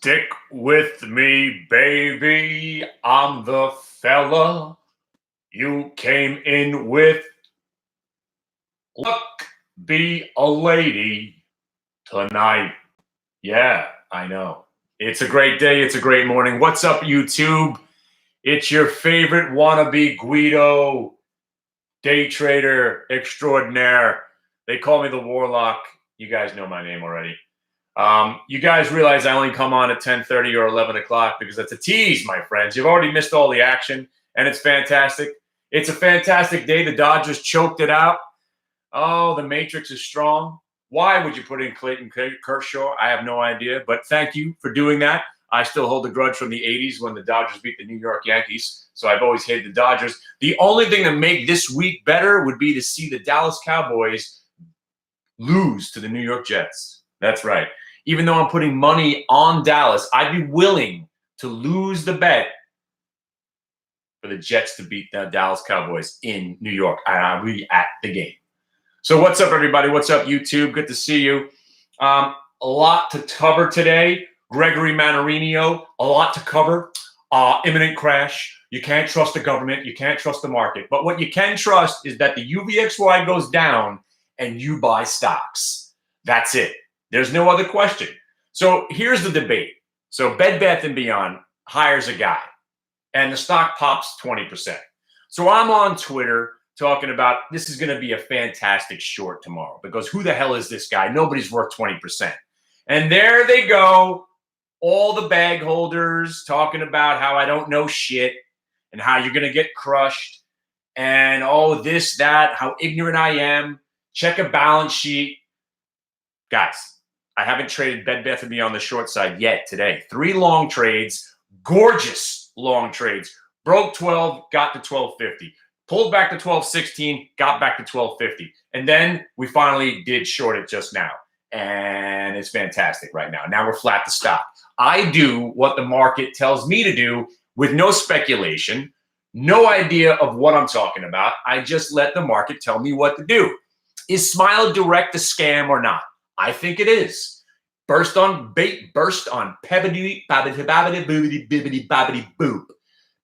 Stick with me, baby. I'm the fella you came in with. Luck be a lady tonight. Yeah, I know. It's a great day. It's a great morning. What's up, YouTube? It's your favorite wannabe Guido, day trader extraordinaire. They call me the Warlock. You guys know my name already. You guys realize I only come on at 10:30 or 11 o'clock because that's a tease, my friends. You've already missed all the action, and it's fantastic. It's a fantastic day. The Dodgers choked it out. Oh, the Matrix is strong. Why would you put in Clayton Kershaw? I have no idea, but thank you for doing that. I still hold a grudge from the 80s when the Dodgers beat the New York Yankees, so I've always hated the Dodgers. The only thing to make this week better would be to see the Dallas Cowboys lose to the New York Jets. That's right. Even though I'm putting money on Dallas, I'd be willing to lose the bet for the Jets to beat the Dallas Cowboys in New York. I'll be at the game. So what's up, everybody? What's up, YouTube? Good to see you. A lot to cover today. Gregory Mannarino, a lot to cover. Imminent crash. You can't trust the government. You can't trust the market. But what you can trust is that the UVXY goes down and you buy stocks. That's it. There's no other question. So here's the debate. So Bed Bath & Beyond hires a guy, and the stock pops 20%. So I'm on Twitter talking about this is going to be a fantastic short tomorrow because who the hell is this guy? Nobody's worth 20%. And there they go, all the bag holders talking about how I don't know shit and how you're going to get crushed and oh, this, that, how ignorant I am. Check a balance sheet. Guys, I haven't traded Bed Bath & Beyond on the short side yet today. 3 long trades, gorgeous long trades. Broke 12, got to 12.50. Pulled back to 12.16, got back to 12.50. And then we finally did short it just now. And it's fantastic right now. Now we're flat to stop. I do what the market tells me to do with no speculation, no idea of what I'm talking about. I just let the market tell me what to do. Is Smile Direct a scam or not? I think it is. Burst on pebbity boop.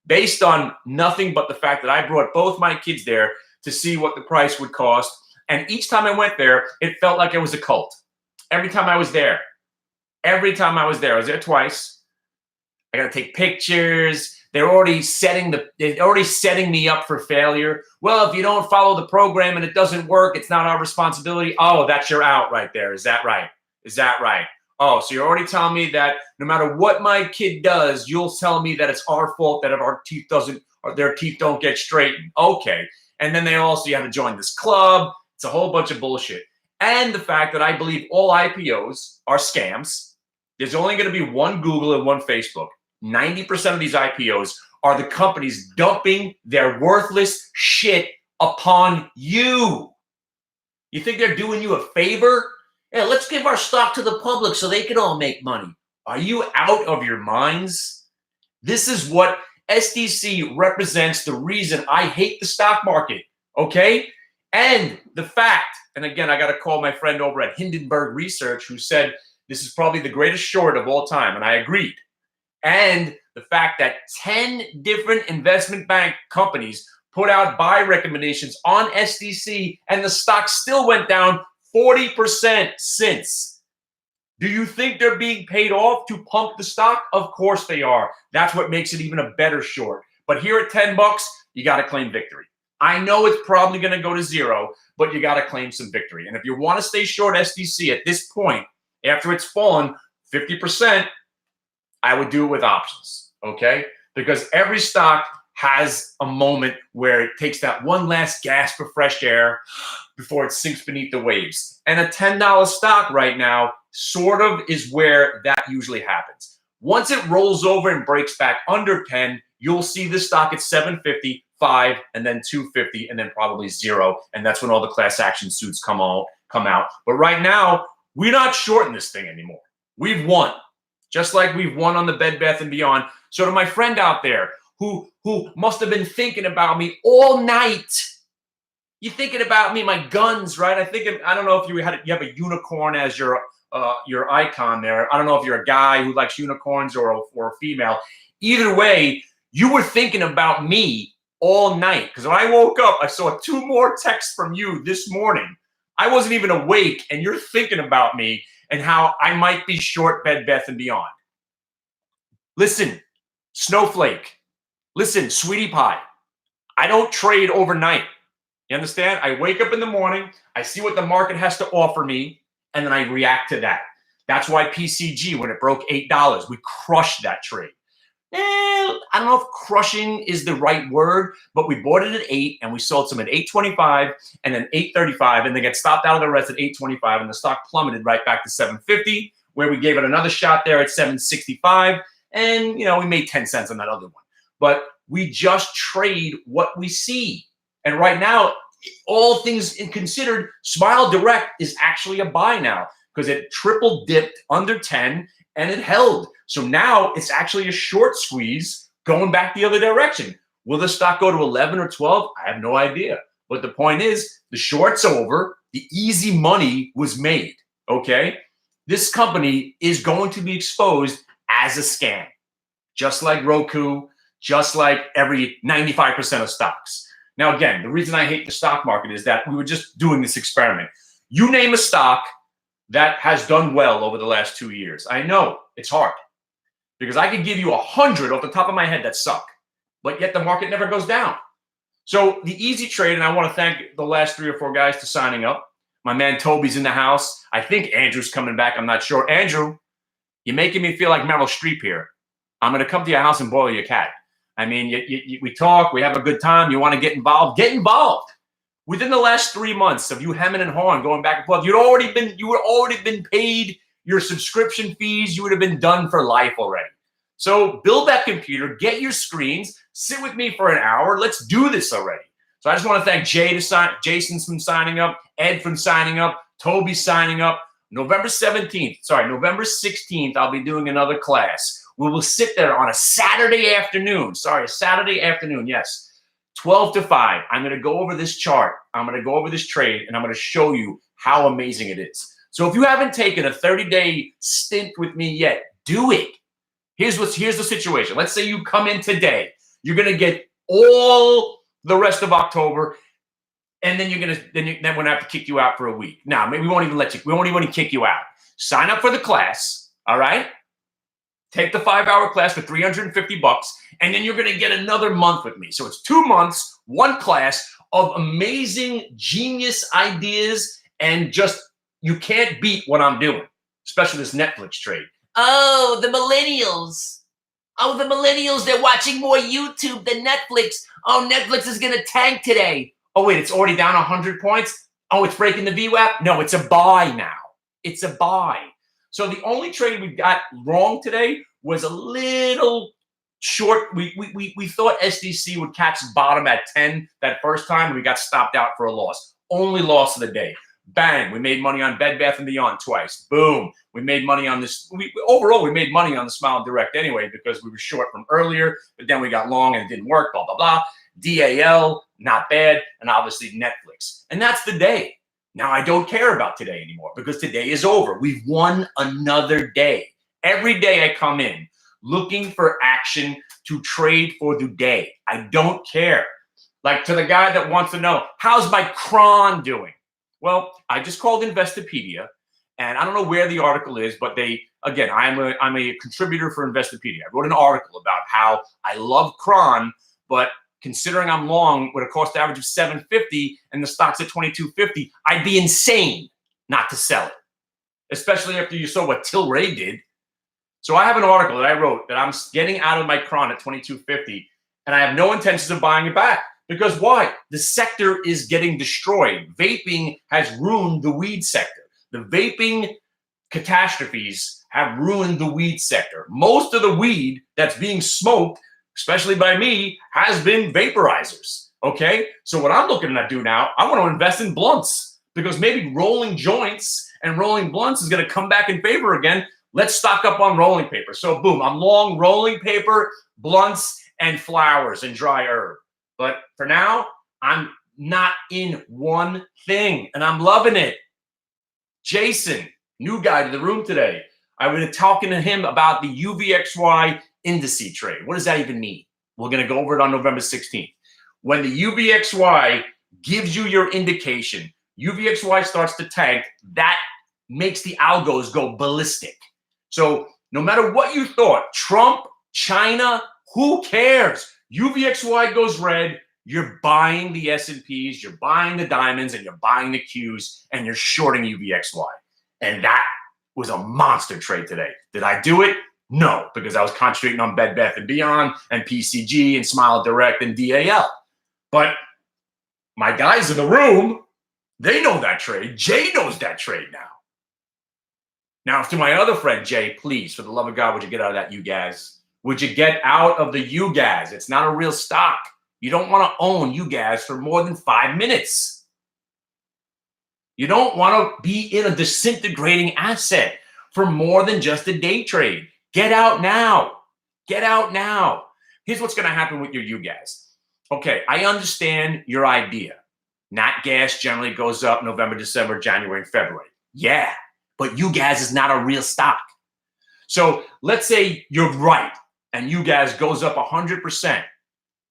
Based on nothing but the fact that I brought both my kids there to see what the price would cost. And each time I went there, it felt like it was a cult. Every time I was there. I was there twice. I got to take pictures. They're already setting me up for failure. Well, if you don't follow the program and it doesn't work, it's not our responsibility. Oh, that's your out right there. Is that right? Oh, so you're already telling me that no matter what my kid does, you'll tell me that it's our fault that if their teeth don't get straightened. Okay. And then you have to join this club. It's a whole bunch of bullshit. And the fact that I believe all IPOs are scams. There's only going to be one Google and one Facebook. 90% of these IPOs are the companies dumping their worthless shit upon you. You think they're doing you a favor? Yeah, let's give our stock to the public so they can all make money. Are you out of your minds? This is what SDC represents, the reason I hate the stock market, okay? And the fact, and again, I got to call my friend over at Hindenburg Research who said this is probably the greatest short of all time, and I agreed. And the fact that 10 different investment bank companies put out buy recommendations on SDC and the stock still went down 40% since. Do you think they're being paid off to pump the stock? Of course they are. That's what makes it even a better short. But here at $10, you got to claim victory. I know it's probably going to go to 0, but you got to claim some victory. And if you want to stay short SDC at this point, after it's fallen 50%, I would do it with options, okay? Because every stock has a moment where it takes that one last gasp of fresh air before it sinks beneath the waves. And a $10 stock right now sort of is where that usually happens. Once it rolls over and breaks back under 10, you'll see this stock at 750, 5, and then 250, and then probably 0. And that's when all the class action suits come out. But right now, we're not shorting this thing anymore. We've won. Just like we've won on the Bed Bath & Beyond. So to my friend out there who must have been thinking about me all night, you thinking about me, my guns, right? I don't know if you have a unicorn as your your icon there. I don't know if you're a guy who likes unicorns or a female. Either way, you were thinking about me all night, because when I woke up, I saw 2 more texts from you this morning. I wasn't even awake, and you're thinking about me and how I might be short Bed Bath & Beyond. Listen, Snowflake. Listen, Sweetie Pie. I don't trade overnight. You understand? I wake up in the morning, I see what the market has to offer me, and then I react to that. That's why PCG, when it broke $8, we crushed that trade. I don't know if crushing is the right word, but we bought it at 8 and we sold some at 8.25 and then 8.35, and they get stopped out of the rest at 8.25, and the stock plummeted right back to 7.50, where we gave it another shot there at 7.65, and we made 10 cents on that other one. But we just trade what we see. And right now, all things considered, Smile Direct is actually a buy now, because it triple dipped under 10 and it held. So now it's actually a short squeeze going back the other direction. Will the stock go to 11 or 12? I have no idea. But the point is, the short's over. The easy money was made, okay? This company is going to be exposed as a scam, just like Roku, just like every 95% of stocks. Now, again, the reason I hate the stock market is that we were just doing this experiment. You name a stock that has done well over the last 2 years. I know it's hard, because I could give you 100 off the top of my head that suck, but yet the market never goes down. So the easy trade, and I want to thank the last 3 or 4 guys for signing up. My man Toby's in the house. I think Andrew's coming back. I'm not sure. Andrew, you're making me feel like Meryl Streep here. I'm going to come to your house and boil your cat. I mean, we talk, we have a good time. You want to get involved? Get involved. Within the last 3 months of you hemming and hawing, going back and forth, you would already been paid your subscription fees. You would have been done for life already. So build that computer, get your screens, sit with me for an hour. Let's do this already. So I just want to thank Jason from signing up, Ed from signing up, Toby signing up. November 16th, I'll be doing another class. We will sit there on a Saturday afternoon. Yes. 12 to 5. I'm going to go over this chart. I'm going to go over this trade, and I'm going to show you how amazing it is. So if you haven't taken a 30-day stint with me yet, do it. Here's the situation. Let's say you come in today. You're going to get all the rest of October, and then we're going to have to kick you out for a week. Now, maybe we won't even kick you out. Sign up for the class, all right? Take the 5-hour class for $350, and then you're going to get another month with me. So it's 2 months, 1 class of amazing, genius ideas, and just you can't beat what I'm doing, especially this Netflix trade. Oh, the millennials. Oh, the millennials, they're watching more YouTube than Netflix. Oh, Netflix is going to tank today. Oh, wait, it's already down 100 points? Oh, it's breaking the VWAP? No, it's a buy now. It's a buy. So the only trade we got wrong today was a little short. We thought SDC would catch the bottom at 10 that first time, and we got stopped out for a loss. Only loss of the day. Bang, we made money on Bed Bath & Beyond twice. Boom, we made money on this. Overall, we made money on the Smile Direct anyway, because we were short from earlier, but then we got long and it didn't work, blah, blah, blah. DAL, not bad, and obviously Netflix. And that's the day. Now, I don't care about today anymore, because today is over. We've won another day. Every day I come in looking for action to trade for the day. I don't care. Like to the guy that wants to know, how's my cron doing? Well, I just called Investopedia, and I don't know where the article is, but I'm a contributor for Investopedia. I wrote an article about how I love cron, but considering I'm long with a cost average of 750 and the stock's at 2250, I'd be insane not to sell it, especially after you saw what Tilray did. So I have an article that I wrote that I'm getting out of my cron at 2250, and I have no intentions of buying it back. Because why? The sector is getting destroyed. Vaping has ruined the weed sector. The vaping catastrophes have ruined the weed sector. Most of the weed that's being smoked, especially by me, has been vaporizers, okay? So what I'm looking to do now, I want to invest in blunts, because maybe rolling joints and rolling blunts is going to come back in favor again. Let's stock up on rolling paper. So boom, I'm long rolling paper, blunts, and flowers and dry herb. But for now, I'm not in one thing, and I'm loving it. Jason, New guy to the room today. I've been talking to him about the UVXY indice trade. What does that even mean? We're going to go over it on November 16th. When the UVXY gives you your indication, UVXY starts to tank, that makes the algos go ballistic. So no matter what you thought, Trump, China, who cares? UVXY goes red, you're buying the S&Ps, you're buying the diamonds, and you're buying the Qs, and you're shorting UVXY. And that was a monster trade today. Did I do it? No, because I was concentrating on Bed Bath & Beyond and PCG and Smile Direct and DAL. But my guys in the room, they know that trade. Jay knows that trade now. Now, to my other friend, Jay, please, for the love of God, would you get out of that UGAZ? Would you get out of the UGAZ? It's not a real stock. You don't want to own UGAZ for more than 5 minutes. You don't want to be in a disintegrating asset for more than just a day trade. Get out now. Get out now. Here's what's going to happen with your UGAZ. Okay, I understand your idea. Nat gas generally goes up November, December, January, and February. Yeah, but UGAZ is not a real stock. So let's say you're right and UGAZ goes up 100%,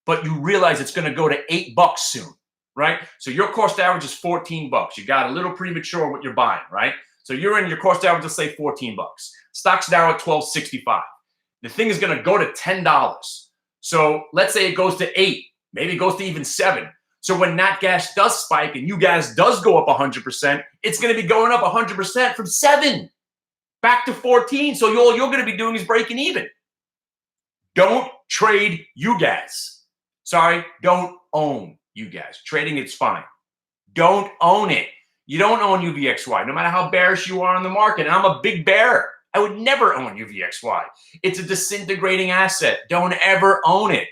but you realize it's going to go to $8 soon, right? So your cost average is $14. You got a little premature what you're buying, right? So you're in your cost average, let's say $14. Stock's now at $12.65. The thing is going to go to $10. So let's say it goes to 8, maybe it goes to even 7. So when nat gas does spike and UGAZ does go up 100%, it's going to be going up 100% from 7 back to 14. So all you're going to be doing is breaking even. Don't trade UGAZ. Sorry, don't own UGAZ. Trading, it's fine. Don't own it. You don't own UVXY, no matter how bearish you are on the market. And I'm a big bear. I would never own UVXY. It's a disintegrating asset. Don't ever own it.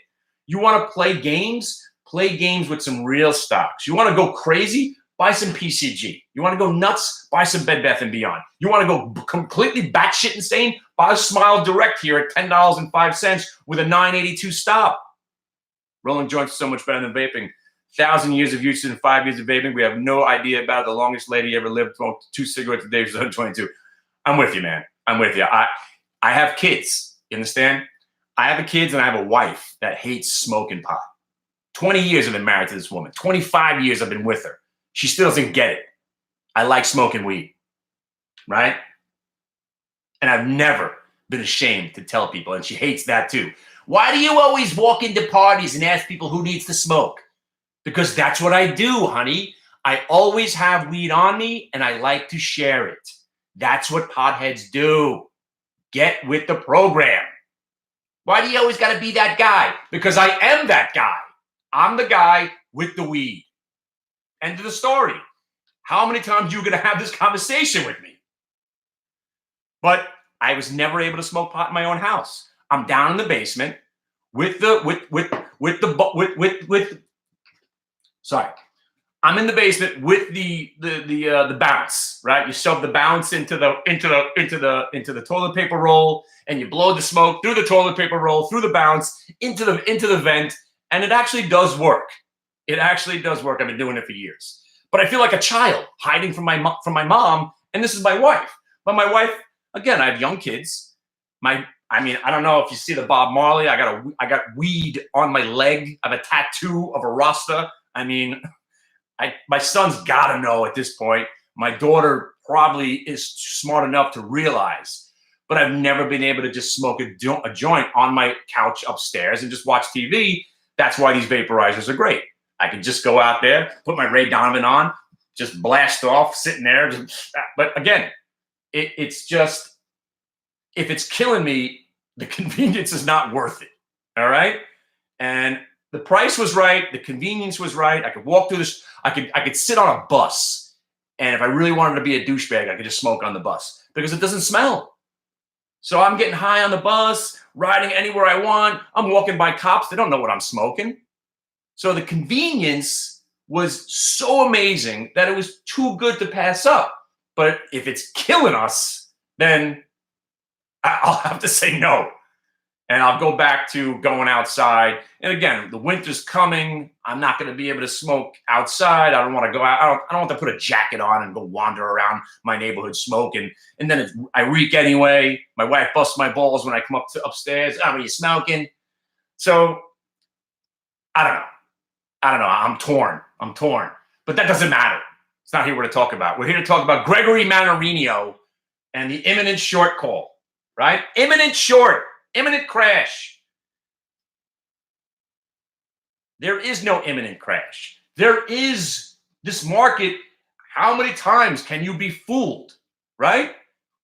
You want to play games? Play games with some real stocks. You want to go crazy? Buy some PCG. You want to go nuts? Buy some Bed Bath & Beyond. You want to go completely batshit insane? Buy Smile Direct here at $10.05 with a $9.82 stop. Rolling joints is so much better than vaping. 1,000 years of use and 5 years of vaping. We have no idea about it. The longest lady ever lived, smoked 2 cigarettes a day. She's 122. I'm with you, man. I'm with you. I have kids. You understand? I have kids and I have a wife that hates smoking pot. 20 years I've been married to this woman. 25 years I've been with her. She still doesn't get it. I like smoking weed, right? And I've never been ashamed to tell people, and she hates that too. Why do you always walk into parties and ask people who needs to smoke? Because that's what I do, honey. I always have weed on me, and I like to share it. That's what potheads do. Get with the program. Why do you always got to be that guy? Because I am that guy. I'm the guy with the weed. End of the story. How many times are you going to have this conversation with me? But I was never able to smoke pot in my own house. I'm down in the basement I'm in the basement with the bounce, right? You shove the bounce into the toilet paper roll, and you blow the smoke through the toilet paper roll, through the bounce, into the vent, and it actually does work. It actually does work. I've been doing it for years. But I feel like a child hiding from my mom, and this is my wife. But my wife, again, I have young kids. I don't know if you see the Bob Marley. I got weed on my leg. I have a tattoo of a Rasta. My son's got to know at this point. My daughter probably is smart enough to realize. But I've never been able to just smoke a joint on my couch upstairs and just watch TV. That's why these vaporizers are great. I can just go out there, put my Ray Donovan on, just blast off, sitting there. But again, it's just, if it's killing me, the convenience is not worth it. All right? And the price was right. The convenience was right. I could walk through this. I could sit on a bus. And if I really wanted to be a douchebag, I could just smoke on the bus because it doesn't smell. So I'm getting high on the bus, riding anywhere I want. I'm walking by cops. They don't know what I'm smoking. So the convenience was so amazing that it was too good to pass up. But if it's killing us, then I'll have to say no. and I'll go back to going outside. And again, the winter's coming. I'm not going to be able to smoke outside. I don't want to go out. I don't want to put a jacket on and go wander around my neighborhood smoking. And then I reek anyway. My wife busts my balls when I come upstairs. Oh, are you smoking? So I don't know. I'm torn. But that doesn't matter. It's not here we're to talk about. We're here to talk about Gregory Mannarino and the imminent short call, right? Imminent short, imminent crash. There is no imminent crash. There is this market. How many times can you be fooled, right?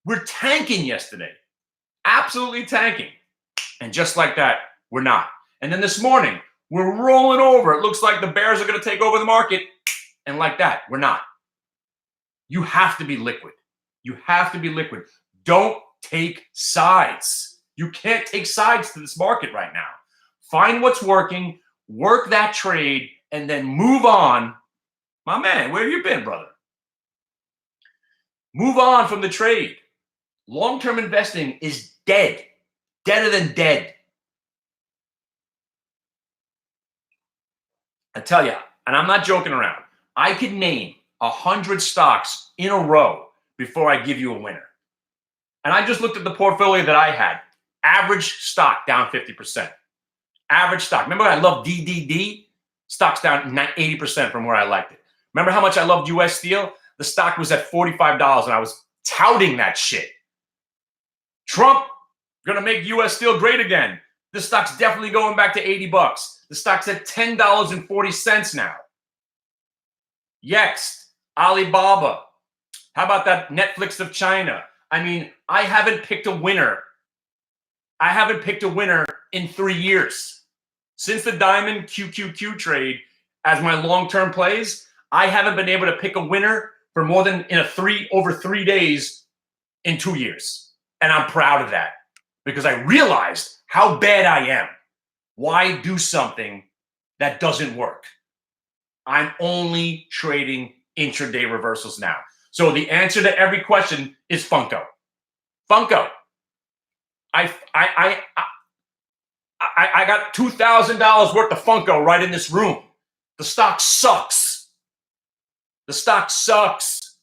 We're tanking yesterday, absolutely tanking. And just like that, we're not. And then this morning, we're rolling over. It looks like the bears are going to take over the market. And like that, we're not. You have to be liquid. You have to be liquid. Don't take sides. You can't take sides to this market right now. Find what's working, work that trade, and then move on. My man, where have you been, brother? Move on from the trade. Long-term investing is dead. Deader than dead. I tell you, and I'm not joking around, I could name 100 stocks in a row before I give you a winner. And I just looked at the portfolio that I had. Average stock down 50%. Average stock. Remember I love DDD? Stock's down 80% from where I liked it. Remember how much I loved US Steel? The stock was at $45 and I was touting that shit. Trump gonna make US Steel great again. This stock's definitely going back to 80 bucks. The stock's at $10.40 now. Yext, Alibaba. How about that Netflix of China? I mean, I haven't picked a winner. I haven't picked a winner in 3 years. Since the Diamond QQQ trade as my long-term plays, I haven't been able to pick a winner for more than over 3 days in 2 years. And I'm proud of that because I realized how bad I am. Why do something that doesn't work? I'm only trading intraday reversals now. So the answer to every question is Funko. Funko. I got $2,000 worth of Funko right in this room. The stock sucks. The stock sucks.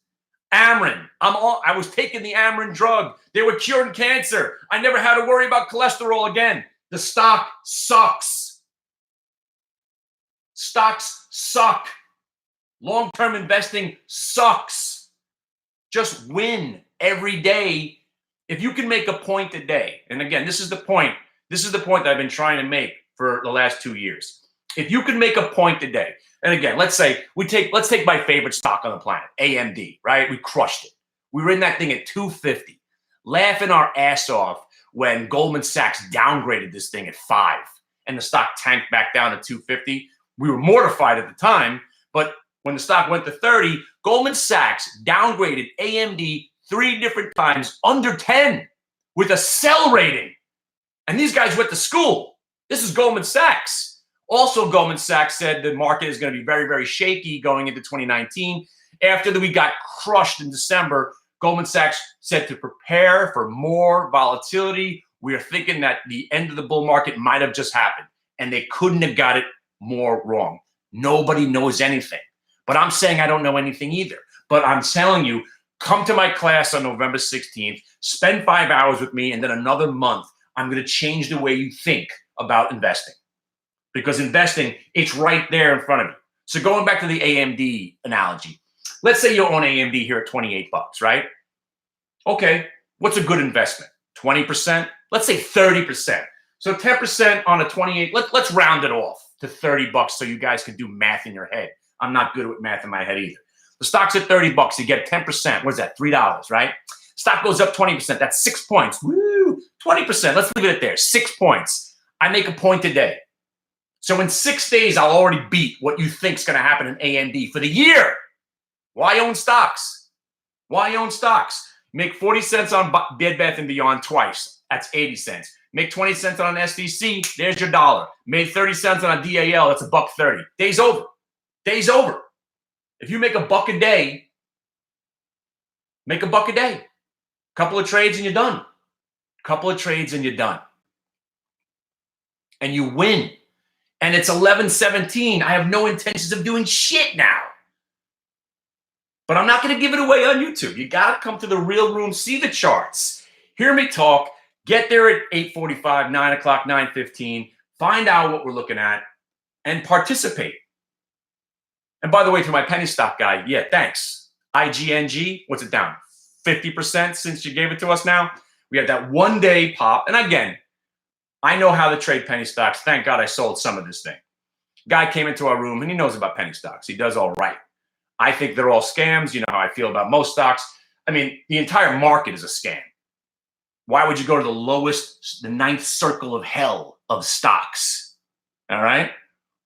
Amarin. I was taking the Amarin drug. They were curing cancer. I never had to worry about cholesterol again. The stock sucks. Stocks suck. Long-term investing sucks. Just win every day. If you can make a point a day, and again, this is the point that I've been trying to make for the last 2 years. If you can make a point a day, and again, let's take my favorite stock on the planet, AMD, right? We crushed it. We were in that thing at 250, laughing our ass off when Goldman Sachs downgraded this thing at 5 and the stock tanked back down to 250. We were mortified at the time, but when the stock went to 30, Goldman Sachs downgraded AMD 3 different times under 10 with a sell rating. And these guys went to school. This is Goldman Sachs. Also, Goldman Sachs said the market is going to be very, very shaky going into 2019. After we got crushed in December, Goldman Sachs said to prepare for more volatility. We are thinking that the end of the bull market might have just happened. And they couldn't have got it more wrong. Nobody knows anything. But I'm saying I don't know anything either. But I'm telling you, come to my class on November 16th, spend 5 hours with me, and then another month, I'm going to change the way you think about investing. Because investing, it's right there in front of you. So going back to the AMD analogy, let's say you own AMD here at 28 bucks, right? Okay, what's a good investment? 20%? Let's say 30%. So 10% on a 28, let's round it off to 30 bucks so you guys can do math in your head. I'm not good with math in my head either. The stock's at 30 bucks, you get 10%. What is that? $3, right? Stock goes up 20%. That's 6 points. Woo! 20%. Let's leave it there. 6 points. I make a point a day. So in 6 days, I'll already beat what you think is going to happen in AMD for the year. Why own stocks? Why own stocks? Make 40 cents on Bed Bath & Beyond twice. That's 80 cents. Make 20 cents on an SDC. There's your dollar. Made 30 cents on a DAL. That's $1.30. Day's over. Day's over. If you make $1 a day, make $1 a day. Couple of trades and you're done. Couple of trades and you're done. and you win. And it's 11:17. I have no intentions of doing shit now. But I'm not going to give it away on YouTube. You got to come to the real room, see the charts, hear me talk, get there at 8:45, 9 o'clock, 9:15, find out what we're looking at, and participate. And by the way, to my penny stock guy, yeah, thanks. IGNG, what's it down? 50% since you gave it to us now? We had that 1 day pop. And again, I know how to trade penny stocks. Thank God I sold some of this thing. Guy came into our room and he knows about penny stocks. He does all right. I think they're all scams. You know how I feel about most stocks. I mean, the entire market is a scam. Why would you go to the lowest, the ninth circle of hell of stocks? All right?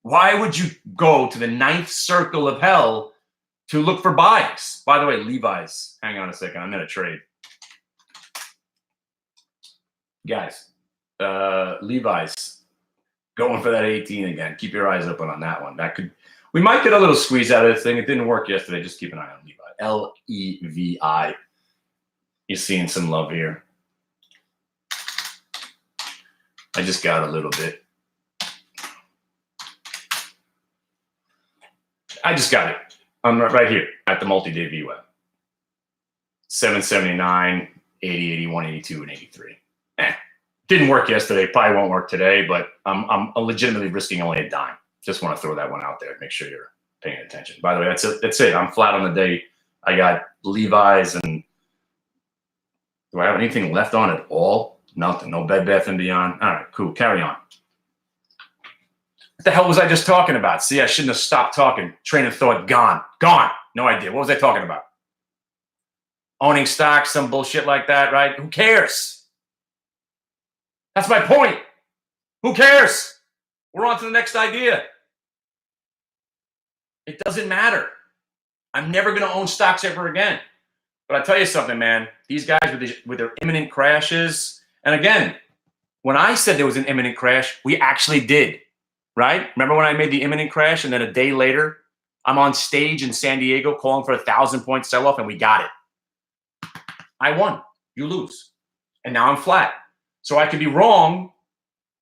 Why would you go to the ninth circle of hell to look for buys? By the way, Levi's. Hang on a second. I'm in a trade. Guys, Levi's going for that 18 again. Keep your eyes open on that one. We might get a little squeeze out of this thing. It didn't work yesterday. Just keep an eye on Levi. L-E-V-I. You're seeing some love here. I just got a little bit. I just got it. I'm right here at the multi-day VWAP. 779, 80, 81, 82, and 83. Didn't work yesterday. Probably won't work today, but I'm legitimately risking only a dime. Just want to throw that one out there. Make sure you're paying attention. By the way, that's it. I'm flat on the day. I got Levi's, and do I have anything left on at all? Nothing. No Bed Bath & Beyond. All right, cool. Carry on. What the hell was I just talking about? See, I shouldn't have stopped talking. Train of thought gone. Gone. No idea. What was I talking about? Owning stocks, some bullshit like that, right? Who cares? That's my point. Who cares? We're on to the next idea. It doesn't matter. I'm never going to own stocks ever again. But I tell you something, man. These guys with their imminent crashes, and again, when I said there was an imminent crash, we actually did. Right? Remember when I made the imminent crash and then a day later, I'm on stage in San Diego calling for a 1,000-point sell-off and we got it. I won. You lose. And now I'm flat. So I could be wrong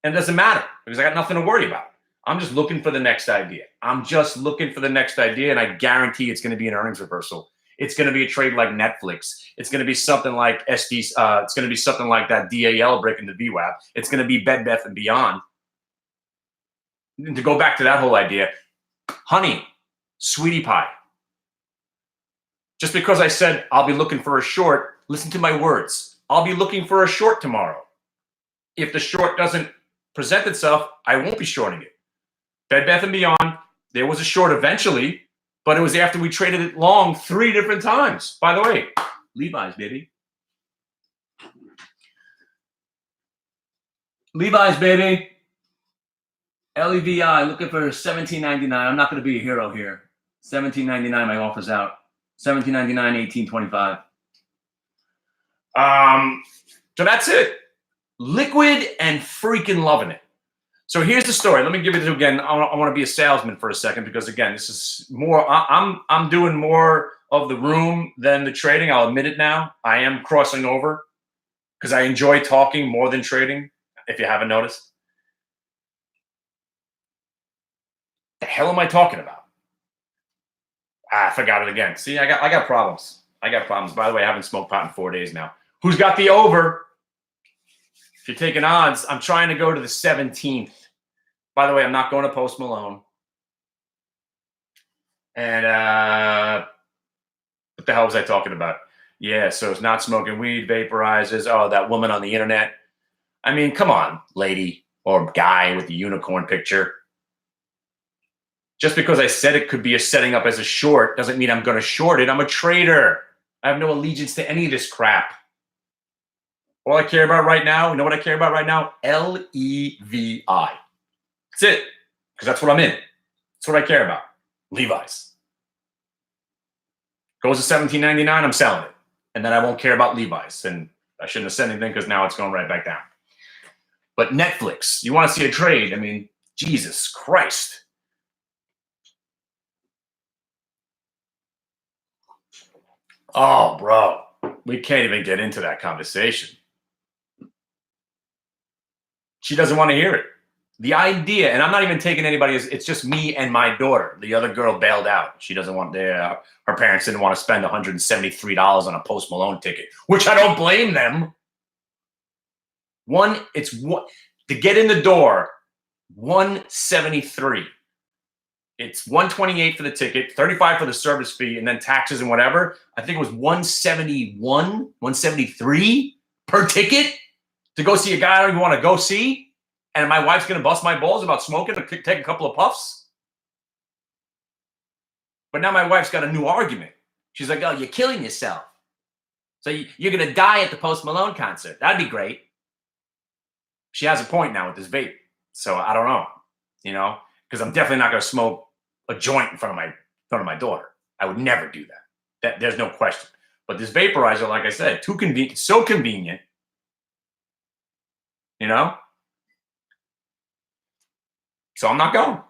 and it doesn't matter because I got nothing to worry about. I'm just looking for the next idea. I'm just looking for the next idea, and I guarantee it's going to be an earnings reversal. It's going to be a trade like Netflix. It's going to be something like it's going to be something like that DAL breaking the VWAP. It's going to be Bed Bath & Beyond. And to go back to that whole idea, honey, sweetie pie. Just because I said I'll be looking for a short, listen to my words. I'll be looking for a short tomorrow. If the short doesn't present itself, I won't be shorting it. Bed Bath & Beyond, there was a short eventually, but it was after we traded it long 3 different times. By the way, Levi's, baby. Levi's, baby. LEVI, looking for $17.99. I'm not going to be a hero here. $17.99, my offer's out. $17.99, $18.25. So that's it. Liquid and freaking loving it. So here's the story. Let me give it to you again. I want to be a salesman for a second because, again, this is more. I'm doing more of the room than the trading. I'll admit it now. I am crossing over because I enjoy talking more than trading, if you haven't noticed. The hell am I talking about? I forgot it again. See, I got problems. I got problems. By the way, I haven't smoked pot in 4 days now. Who's got the over? If you're taking odds, I'm trying to go to the 17th. By the way, I'm not going to Post Malone. And what the hell was I talking about? Yeah, so it's not smoking weed, vaporizers. Oh, that woman on the internet. I mean, come on, lady or guy with the unicorn picture. Just because I said it could be a setting up as a short doesn't mean I'm going to short it. I'm a trader. I have no allegiance to any of this crap. All I care about right now, you know what I care about right now? LEVI. That's it. Because that's what I'm in. That's what I care about. Levi's. Goes to $17.99, I'm selling it. And then I won't care about Levi's. And I shouldn't have said anything because now it's going right back down. But Netflix, you want to see a trade? I mean, Jesus Christ. Oh, bro, we can't even get into that conversation. She doesn't want to hear it. the idea, and I'm not even taking anybody, it's just me and my daughter. The other girl bailed out. She doesn't want her parents didn't want to spend $173 on a Post Malone ticket, which I don't blame them. To get in the door, $173. It's $128 for the ticket, $35 for the service fee, and then taxes and whatever. I think it was $171, $173 per ticket to go see a guy I don't even want to go see. And my wife's going to bust my balls about smoking or take a couple of puffs. But now my wife's got a new argument. She's like, oh, you're killing yourself. So you're going to die at the Post Malone concert. That'd be great. She has a point now with this vape. So I don't know, because I'm definitely not going to smoke a joint in front of my daughter. I would never do that. There's no question. But this vaporizer, like I said, too convenient, so convenient, So I'm not going.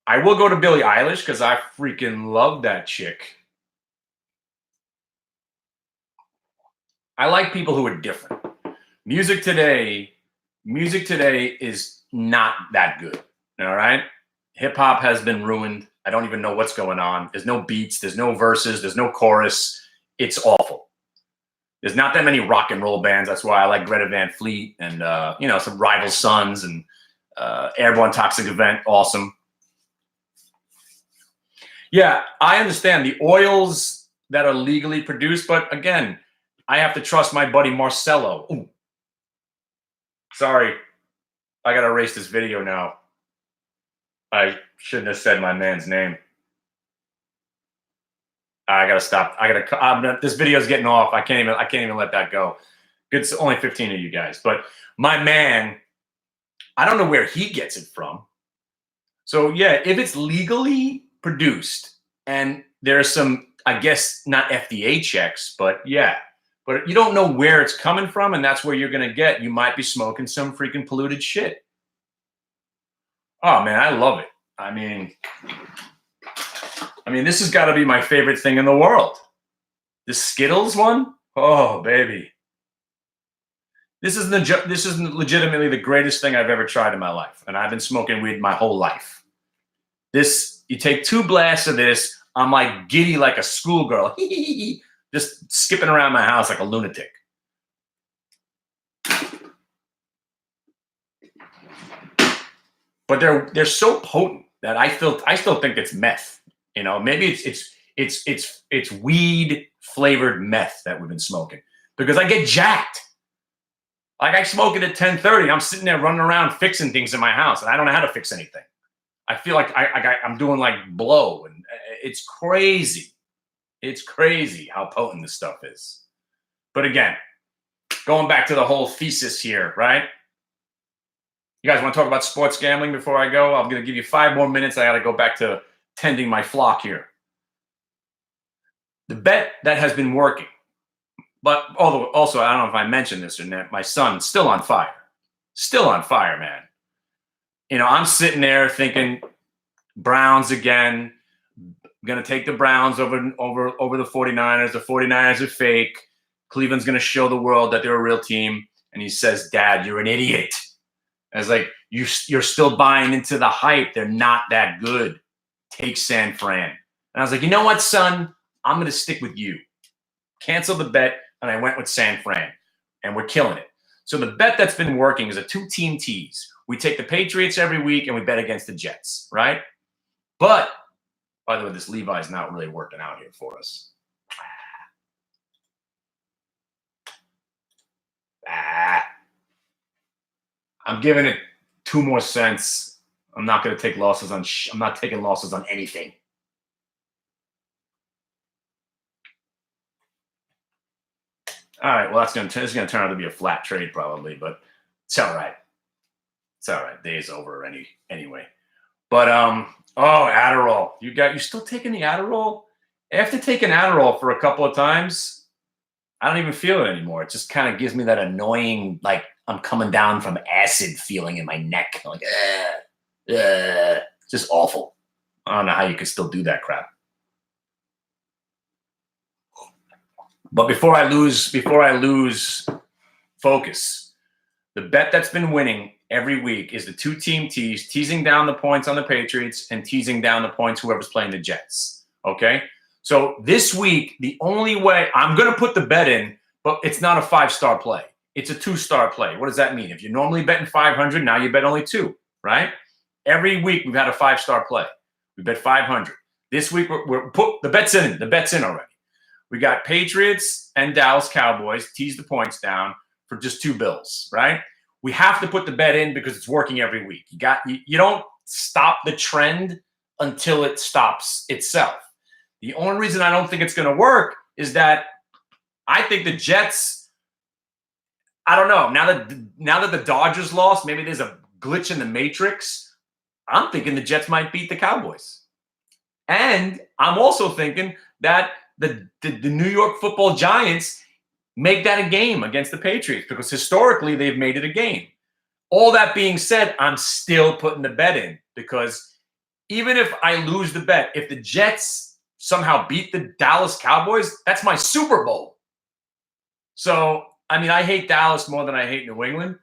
I will go to Billie Eilish because I freaking love that chick. I like people who are different. Music today is not that good. All right? Hip hop has been ruined. I don't even know what's going on. There's no beats, there's no verses, there's no chorus. It's awful. There's not that many rock and roll bands. That's why I like Greta Van Fleet and some Rival Sons and Airborne Toxic Event. Awesome. Yeah, I understand the oils that are legally produced, but again, I have to trust my buddy Marcelo. Ooh. Sorry, I gotta erase this video now. I shouldn't have said my man's name. I gotta stop. This video is getting off. I can't even let that go. It's only 15 of you guys, but my man, I don't know where he gets it from. So yeah, if it's legally produced and there's some, I guess not FDA checks, but yeah, but you don't know where it's coming from, and that's where you're gonna get. You might be smoking some freaking polluted shit. Oh man, I love it. I mean, this has got to be my favorite thing in the world. The Skittles one? Oh, baby. This is legitimately the greatest thing I've ever tried in my life. And I've been smoking weed my whole life. You take 2 blasts of this, I'm like giddy like a schoolgirl. Just skipping around my house like a lunatic. But they're so potent that I still think it's meth. Maybe it's weed flavored meth that we've been smoking, because I get jacked. Like I smoke it at 10:30. I'm sitting there running around fixing things in my house, and I don't know how to fix anything. I feel like I'm doing like blow, and it's crazy. It's crazy how potent this stuff is. But again, going back to the whole thesis here, right? You guys want to talk about sports gambling before I go? I'm going to give you 5 more minutes. I got to go back to tending my flock here. The bet that has been working, but also, I don't know if I mentioned this or not, my son's still on fire. Still on fire, man. I'm sitting there thinking Browns again. I'm going to take the Browns over the 49ers. The 49ers are fake. Cleveland's going to show the world that they're a real team. And he says, Dad, you're an idiot. I was like, you're still buying into the hype. They're not that good. Take San Fran. And I was like, you know what, son? I'm going to stick with you. Cancel the bet, and I went with San Fran. And we're killing it. So the bet that's been working is a 2-team tease. We take the Patriots every week, and we bet against the Jets, right? But, by the way, this Levi's not really working out here for us. I'm giving it 2 more cents. I'm not going to take losses on. I'm not taking losses on anything. All right. Well, this is going to turn out to be a flat trade probably, but it's all right. It's all right. Day's over anyway. But Adderall. You still taking the Adderall? After taking Adderall for a couple of times, I don't even feel it anymore. It just kind of gives me that annoying, like I'm coming down from acid feeling in my neck. Like, just awful. I don't know how you could still do that crap. But before I lose focus, the bet that's been winning, every week is the two-team tease, teasing down the points on the Patriots and teasing down the points whoever's playing the Jets. Okay? So this week, the only way I'm going to put the bet in, but it's not a 5-star play. It's a 2-star play. What does that mean? If you're normally betting 500, now you bet only 2, right? Every week we've had a 5-star play. We bet 500. This week we're put the bet's in. The bet's in already. We got Patriots and Dallas Cowboys, tease the points down for just 2 bills, right? We have to put the bet in because it's working every week. You don't stop the trend until it stops itself. The only reason I don't think it's going to work is that I think the Jets, I don't know, now that the Dodgers lost, maybe there's a glitch in the matrix. I'm thinking the Jets might beat the Cowboys. And I'm also thinking that the New York Football Giants make that a game against the Patriots because historically they've made it a game. All that being said, I'm still putting the bet in because even if I lose the bet, if the Jets somehow beat the Dallas Cowboys, that's my Super Bowl. So, I mean, I hate Dallas more than I hate New England.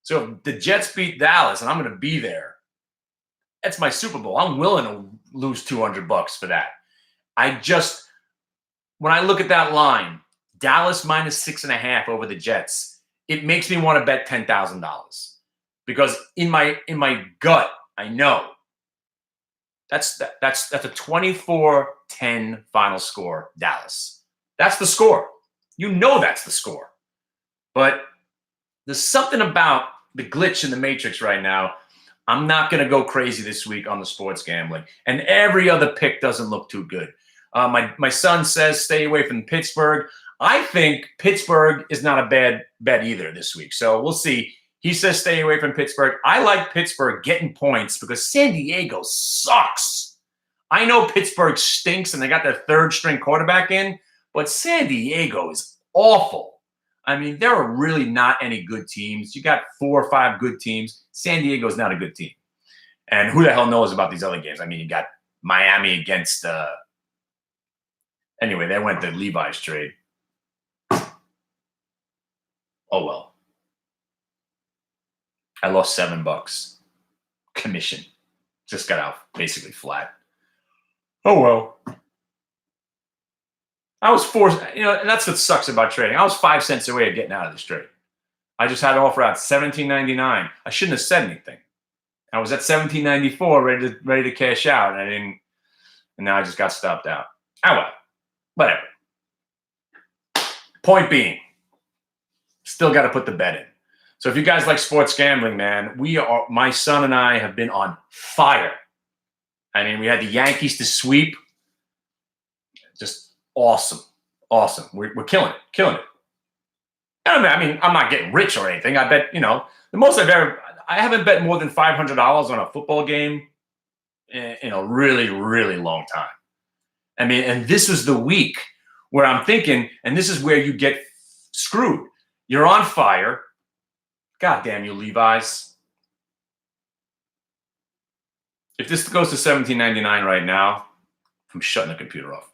So if the Jets beat Dallas and I'm going to be there, that's my Super Bowl. I'm willing to lose $200 for that. When I look at that line, Dallas minus 6.5 over the Jets, it makes me want to bet $10,000 because in my gut, I know that's a 24-10 final score, Dallas. That's the score. You know that's the score. But there's something about the glitch in the matrix right now. I'm not going to go crazy this week on the sports gambling. And every other pick doesn't look too good. My son says stay away from Pittsburgh. I think Pittsburgh is not a bad bet either this week. So we'll see. He says stay away from Pittsburgh. I like Pittsburgh getting points because San Diego sucks. I know Pittsburgh stinks and they got their 3rd-string quarterback in, but San Diego is awful. I mean, there are really not any good teams. You got 4 or 5 good teams. San Diego's not a good team. And who the hell knows about these other games? I mean, you got Miami against anyway, they went to Levi's trade. Oh, well. I lost $7 commission. Just got out basically flat. Oh, well. I was forced, and that's what sucks about trading. I was 5 cents away of getting out of this trade. I just had to offer out $17.99. I shouldn't have said anything. I was at $17.94 ready to cash out, and I didn't, and now I just got stopped out. Oh, well. Whatever. Point being, still got to put the bet in. So if you guys like sports gambling, man, my son and I have been on fire. I mean, we had the Yankees to sweep. Just awesome. Awesome. We're killing it. I mean, I'm not getting rich or anything. I bet, the most I haven't bet more than $500 on a football game in a really, really long time. I mean, and this was the week where I'm thinking, and this is where you get screwed. You're on fire. God damn you, Levi's. If this goes to $17.99 right now, I'm shutting the computer off.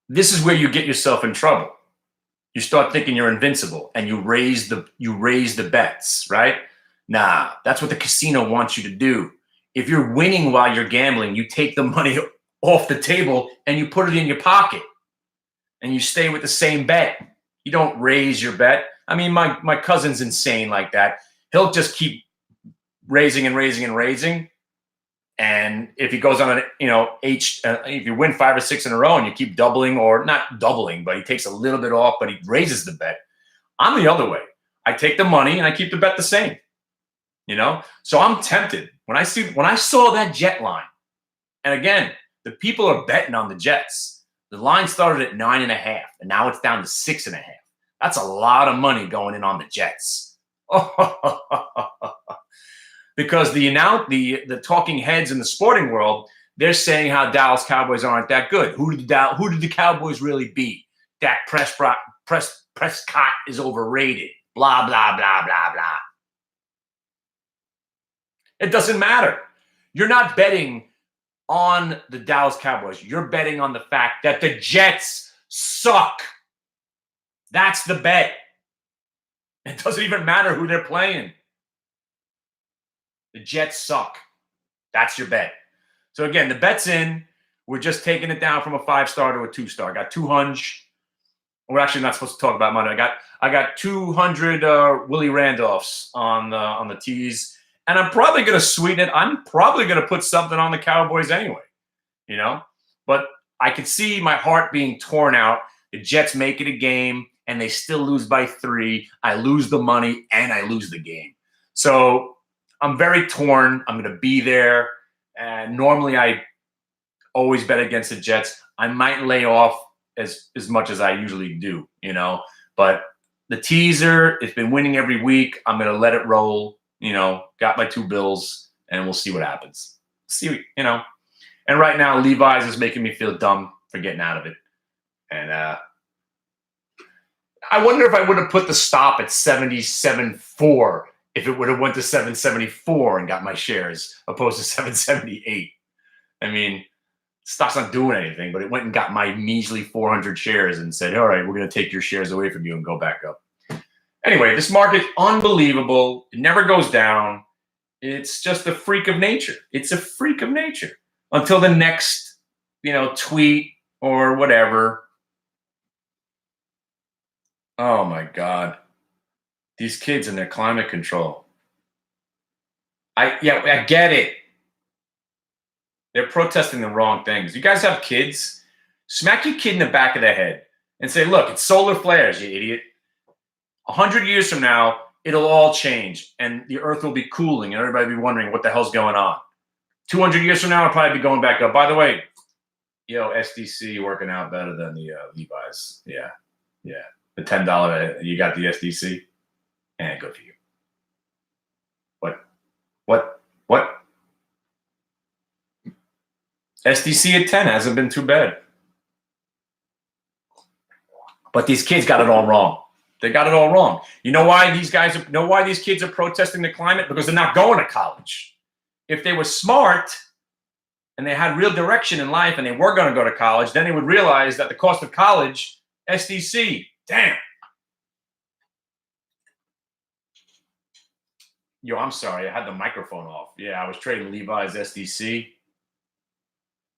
This is where you get yourself in trouble. You start thinking you're invincible and you raise the bets, right? Nah, that's what the casino wants you to do. If you're winning while you're gambling, you take the money off the table and you put it in your pocket and you stay with the same bet. You don't raise your bet. I mean, my cousin's insane like that. He'll just keep raising and raising and raising. And if he goes on if you win 5 or 6 in a row and you keep doubling, or not doubling, but he takes a little bit off, but he raises the bet. I'm the other way. I take the money and I keep the bet the same. So I'm tempted when I saw that Jet line. And again, the people are betting on the Jets. The line started at 9.5, and now it's down to 6.5. That's a lot of money going in on the Jets. Because the talking heads in the sporting world, they're saying how Dallas Cowboys aren't that good. Who did the Cowboys really beat? Dak Prescott is overrated. Blah, blah, blah, blah, blah. It doesn't matter. You're not betting on the Dallas Cowboys. You're betting on the fact that the Jets suck. That's the bet. It doesn't even matter who they're playing. The Jets suck. That's your bet. So again, the bet's in. We're just taking it down from a 5-star to a 2-star. I got 200. We're actually not supposed to talk about money. I got 200 Willie Randolphs on the tees, and I'm probably going to sweeten it. I'm probably going to put something on the Cowboys anyway, you know. But I could see my heart being torn out. The Jets make it a game, and they still lose by 3. I lose the money, and I lose the game. So I'm very torn. I'm going to be there, and normally I always bet against the Jets. I might lay off as much as I usually do, you know. But the teaser, it's been winning every week. I'm going to let it roll, you know. Got my 2 bills, and we'll see what happens. See, you know. And right now, Levi's is making me feel dumb for getting out of it. And I wonder if I would have put the stop at 77.4 if it would have went to 774 and got my shares, opposed to 778. I mean, stock's not doing anything, but it went and got my measly 400 shares and said, all right, we're going to take your shares away from you and go back up. Anyway, this market, unbelievable. It never goes down. It's just a freak of nature. It's a freak of nature until the next, you know, tweet or whatever. Oh, my God. These kids and their climate control. I get it. They're protesting the wrong things. You guys have kids? Smack your kid in the back of the head and say, look, it's solar flares, you idiot. 100 years from now, it'll all change, and the earth will be cooling, and everybody will be wondering what the hell's going on. 200 years from now, it'll probably be going back up. By the way, yo, SDC working out better than the Levi's. Yeah. The $10, you got the SDC? And good for you. What? SDC at 10 hasn't been too bad. But these kids got it all wrong. They got it all wrong. You know why these kids are protesting the climate? Because they're not going to college. If they were smart and they had real direction in life and they were going to go to college, then they would realize that the cost of college, SDC, damn. Yo, I'm sorry. I had the microphone off. Yeah, I was trading Levi's SDC.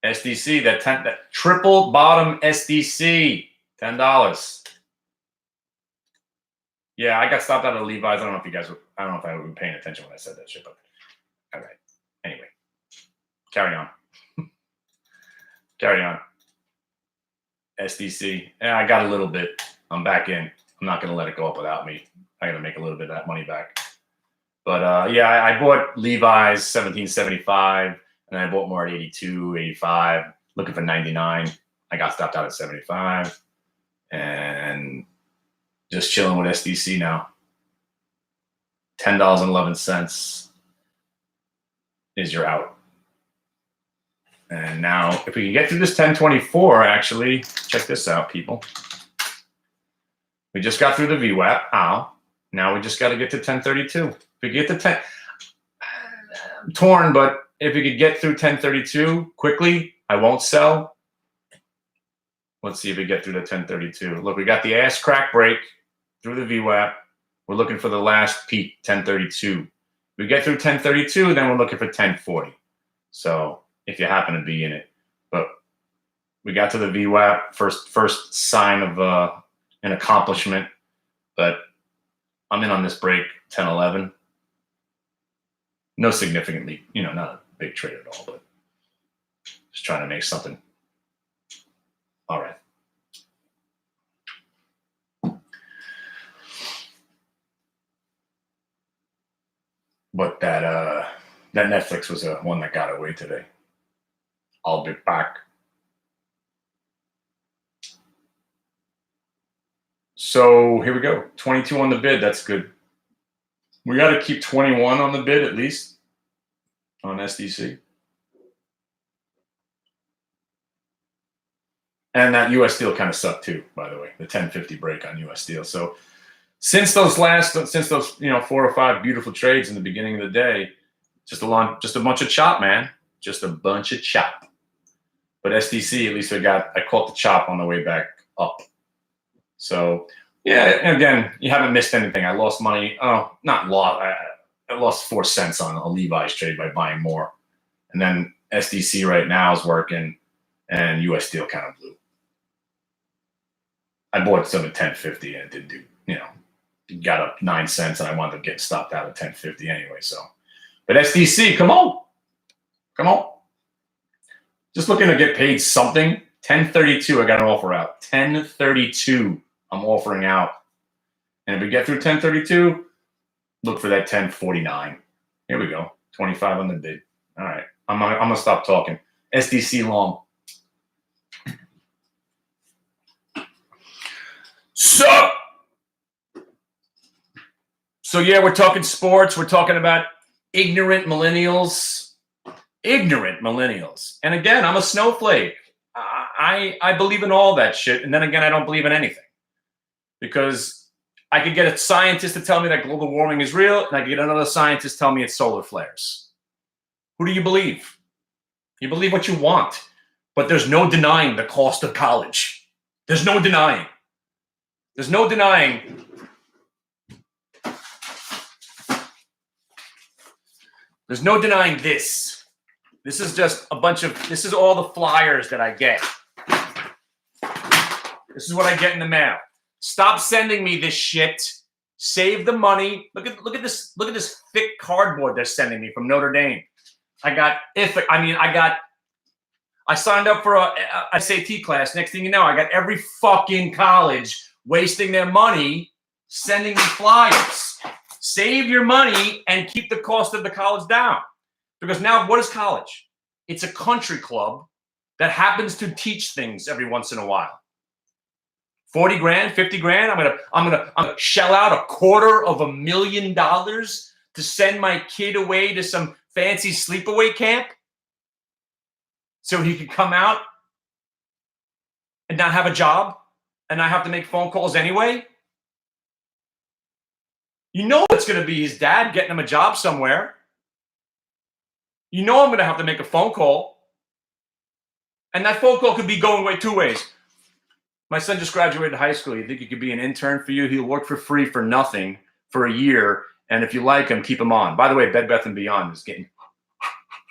SDC, that triple bottom SDC, $10. Yeah, I got stopped out of Levi's. I don't know if I were paying attention when I said that shit, but all right. Anyway, carry on. Carry on. SDC. Yeah, I got a little bit. I'm back in. I'm not going to let it go up without me. I got to make a little bit of that money back. But yeah, I bought Levi's $17.75, and I bought more at 82, 85, looking for 99. I got stopped out at 75, and just chilling with SDC now. $10.11 is your out. And now, if we can get through this 1024, actually, check this out, people. We just got through the VWAP. Ow. Now we just got to get to 1032. If we get to 10, I'm torn, but if we could get through 1032 quickly, I won't sell. Let's see if we get through the 1032. Look, we got the ass crack break through the VWAP. We're looking for the last peak, 1032. If we get through 1032, then we're looking for 1040. So if you happen to be in it, but we got to the VWAP, first sign of an accomplishment. But I'm in on this break, 1011. No significantly, not a big trade at all, but just trying to make something. All right. But that Netflix was one that got away today. I'll be back. So here we go. 22 on the bid. That's good. We got to keep 21 on the bid at least on SDC. And that US Steel kind of sucked too, by the way, the 1050 break on US Steel. So since those 4 or 5 beautiful trades in the beginning of the day, just a bunch of chop, man. Just a bunch of chop. But SDC, at least I caught the chop on the way back up. So, Yeah, again, you haven't missed anything. I lost money. Oh, not lost. I lost 4 cents on a Levi's trade by buying more. And then SDC right now is working, and US Steel kind of blew. I bought some at 10.50 and it didn't do, got up 9 cents, and I wound up getting stopped out at 10.50 anyway. So, but SDC, come on. Just looking to get paid something. 10.32, I got an offer out. 10.32, I'm offering out. And if we get through 10.32, look for that 10.49. Here we go. 25 on the bid. All right. I'm gonna stop talking. SDC long. So yeah, we're talking sports. We're talking about ignorant millennials. And again, I'm a snowflake. I believe in all that shit. And then again, I don't believe in anything. Because I could get a scientist to tell me that global warming is real, and I could get another scientist tell me it's solar flares. Who do you believe? You believe what you want. But there's no denying the cost of college. There's no denying. There's no denying. There's no denying this. This is just a bunch of, this is all the flyers that I get. This is what I get in the mail. Stop sending me this shit. Save the money. Look at this thick cardboard they're sending me from Notre Dame. I signed up for a SAT class. Next thing you know, I got every fucking college wasting their money sending me flyers. Save your money and keep the cost of the college down. Because now, what is college? It's a country club that happens to teach things every once in a while. 40 grand, 50 grand. I'm gonna shell out $250,000 to send my kid away to some fancy sleepaway camp so he can come out and not have a job and not have to make phone calls anyway. You know it's going to be his dad getting him a job somewhere. You know I'm going to have to make a phone call. And that phone call could be going two ways. My son just graduated high school. You think he could be an intern for you? He'll work for free for nothing for a year. And if you like him, keep him on. By the way, Bed Bath & Beyond is getting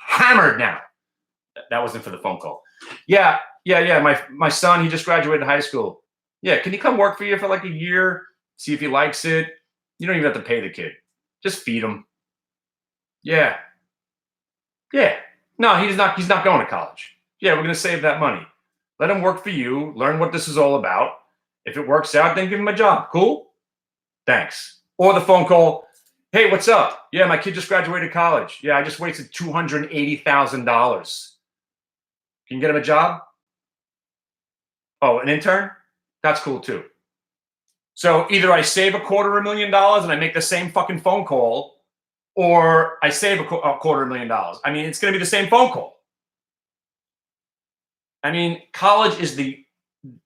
hammered now. That wasn't for the phone call. Yeah. My son, he just graduated high school. Yeah, can he come work for you for like a year? See if he likes it. You don't even have to pay the kid. Just feed him. Yeah. No, he's not going to college. Yeah, we're going to save that money. Let him work for you. Learn what this is all about. If it works out, then give him a job. Cool? Thanks. Or the phone call. Hey, what's up? Yeah, my kid just graduated college. Yeah, I just wasted $280,000. Can you get him a job? Oh, an intern? That's cool too. So either I save $250,000 and I make the same fucking phone call, or I save $250,000. I mean, it's going to be the same phone call. I mean, college is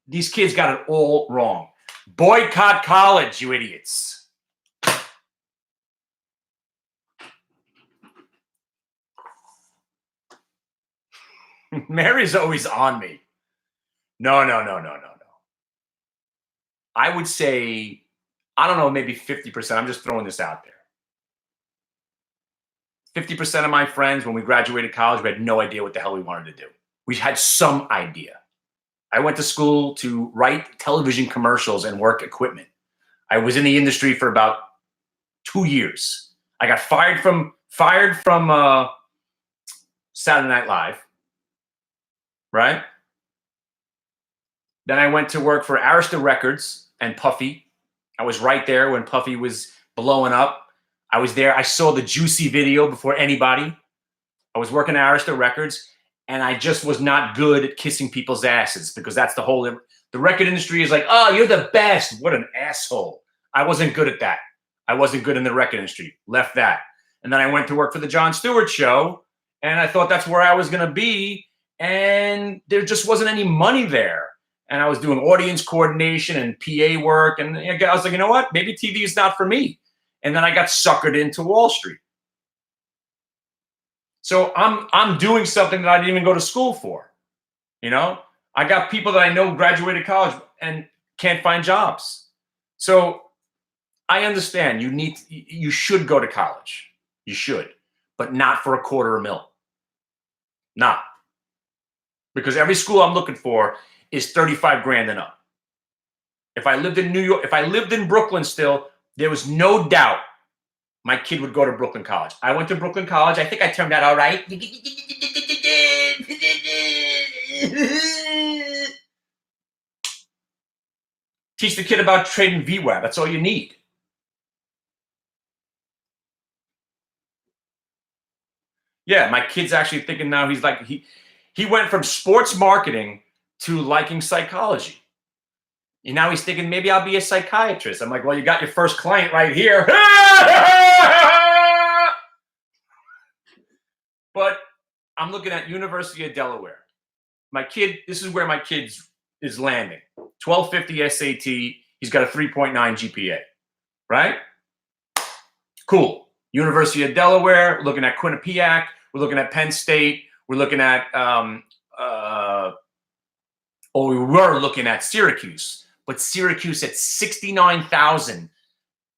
these kids got it all wrong. Boycott college, you idiots. Mary's always on me. No. I would say, I don't know, maybe 50%. I'm just throwing this out there. 50% of my friends, when we graduated college, we had no idea what the hell we wanted to do. We had some idea. I went to school to write television commercials and work equipment. I was in the industry for about 2 years. I got fired from Saturday Night Live, right? Then I went to work for Arista Records and Puffy. I was right there when Puffy was blowing up. I was there. I saw the Juicy video before anybody. I was working at Arista Records, and I just was not good at kissing people's asses, because that's the whole, the record industry is like, oh, you're the best. What an asshole. I wasn't good at that. I wasn't good in the record industry. Left that. And then I went to work for the Jon Stewart Show, and I thought that's where I was going to be, and there just wasn't any money there. And I was doing audience coordination and PA work, and I was like, you know what? Maybe TV is not for me. And then I got suckered into Wall Street. So I'm doing something that I didn't even go to school for. You know, I got people that I know graduated college and can't find jobs. So I understand you should go to college. You should, but not for $250,000. Not. Because every school I'm looking for is 35 grand and up. If I lived in New York, if I lived in Brooklyn still, there was no doubt my kid would go to Brooklyn College. I went to Brooklyn College. I think I turned out all right. Teach the kid about trading VWAP. That's all you need. Yeah, my kid's actually thinking now he's like, he went from sports marketing to liking psychology. And now he's thinking maybe I'll be a psychiatrist. I'm like, well, you got your first client right here. But I'm looking at University of Delaware. My kid, this is where my kid is landing. 1250 SAT. He's got a 3.9 GPA, right? Cool. University of Delaware. We're looking at Quinnipiac. We're looking at Penn State. We're looking at, we were looking at Syracuse. But Syracuse at $69,000,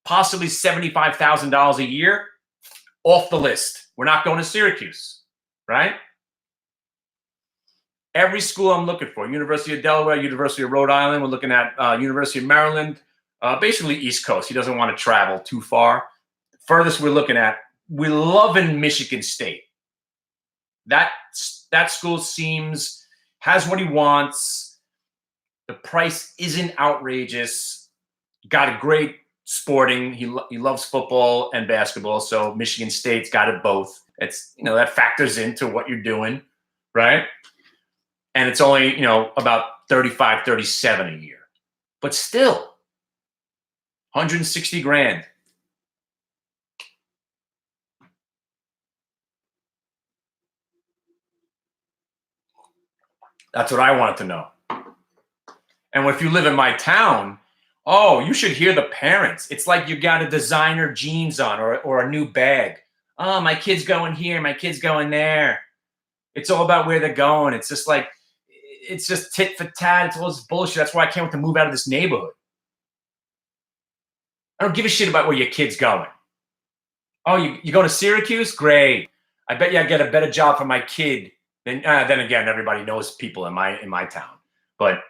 possibly $75,000 a year, off the list. We're not going to Syracuse, right? Every school I'm looking for, University of Delaware, University of Rhode Island, we're looking at University of Maryland, basically East Coast. He doesn't want to travel too far. Furthest we're looking at, we're loving Michigan State. That school has what he wants. The price isn't outrageous. Got a great sporting. He loves football and basketball, so Michigan State's got it both. It's, that factors into what you're doing, right? And it's only, about 35, 37 a year. But still, 160 grand. That's what I wanted to know. And if you live in my town, you should hear the parents. It's like you got a designer jeans on or a new bag. Oh, my kid's going here. My kid's going there. It's all about where they're going. It's just like, it's just tit for tat. It's all this bullshit. That's why I can't wait to move out of this neighborhood. I don't give a shit about where your kid's going. Oh, you go to Syracuse? Great. I bet you I get a better job for my kid than again, everybody knows people in my town. But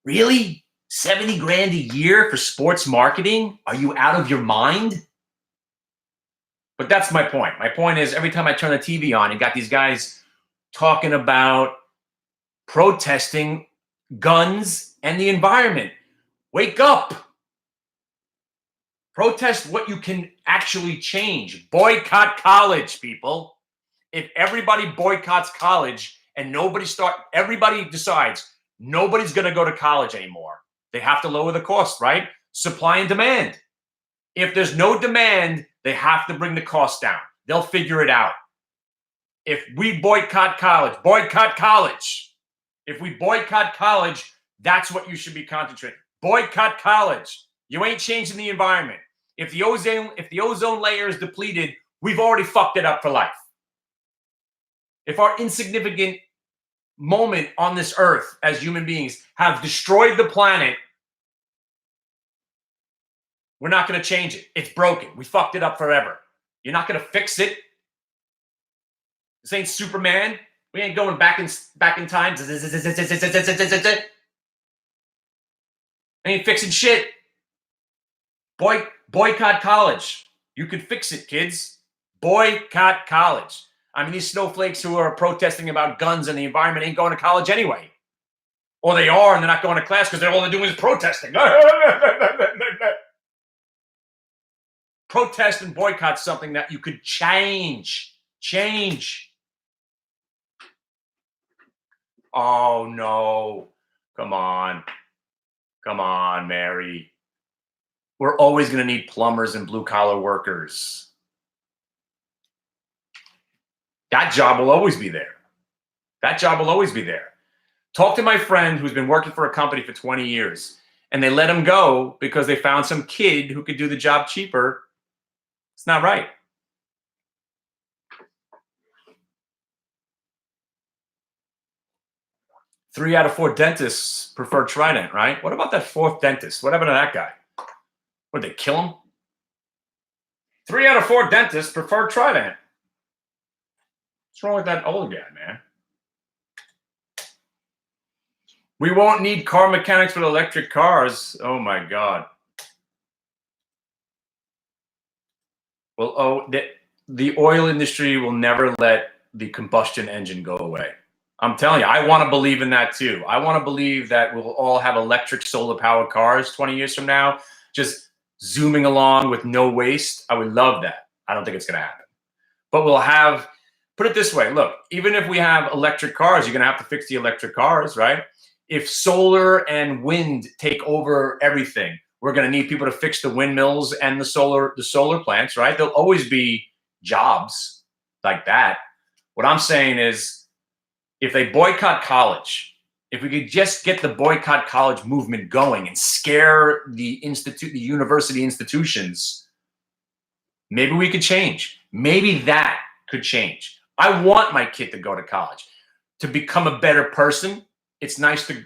really? 70 grand a year for sports marketing? Are you out of your mind? But that's my point. My point is every time I turn the TV on, you got these guys talking about protesting guns and the environment. Wake up. Protest what you can actually change. Boycott college, people. If everybody boycotts college and everybody decides nobody's going to go to college anymore, they have to lower the cost, right? Supply and demand. If there's no demand, they have to bring the cost down. They'll figure it out. If we boycott college. If we boycott college, that's what you should be concentrating. Boycott college. You ain't changing the environment. If the ozone layer is depleted, we've already fucked it up for life. If our insignificant moment on this earth as human beings have destroyed the planet, we're not going to change it. It's broken. We fucked it up forever. You're not going to fix it. This ain't Superman. We ain't going back in time. Ain't fixing shit. Boycott college. You can fix it, kids. Boycott college. I mean, these snowflakes who are protesting about guns and the environment ain't going to college anyway. Or they are and they're not going to class because all they're doing is protesting. Protest and boycott something that you could change. Oh, no. Come on, Mary. We're always going to need plumbers and blue-collar workers. That job will always be there. Talk to my friend who's been working for a company for 20 years, and they let him go because they found some kid who could do the job cheaper. It's not right. Three out of four dentists prefer Trident, right? What about that fourth dentist? What happened to that guy? Would they kill him? 3 out of 4 dentists prefer Trident. What's wrong with that old guy, man? We won't need car mechanics with electric cars. Oh my God. Well, the oil industry will never let the combustion engine go away. I'm telling you, I want to believe in that too. I want to believe that we'll all have electric solar powered cars 20 years from now, just zooming along with no waste. I would love that. I don't think it's going to happen. But we'll have, put it this way, look, even if we have electric cars, you're going to have to fix the electric cars, right? If solar and wind take over everything, we're going to need people to fix the windmills and the solar plants, right? There'll always be jobs like that. What I'm saying is, if they boycott college, if we could just get the boycott college movement going and scare the university institutions, maybe we could change. Maybe that could change. I want my kid to go to college, to become a better person. It's nice to,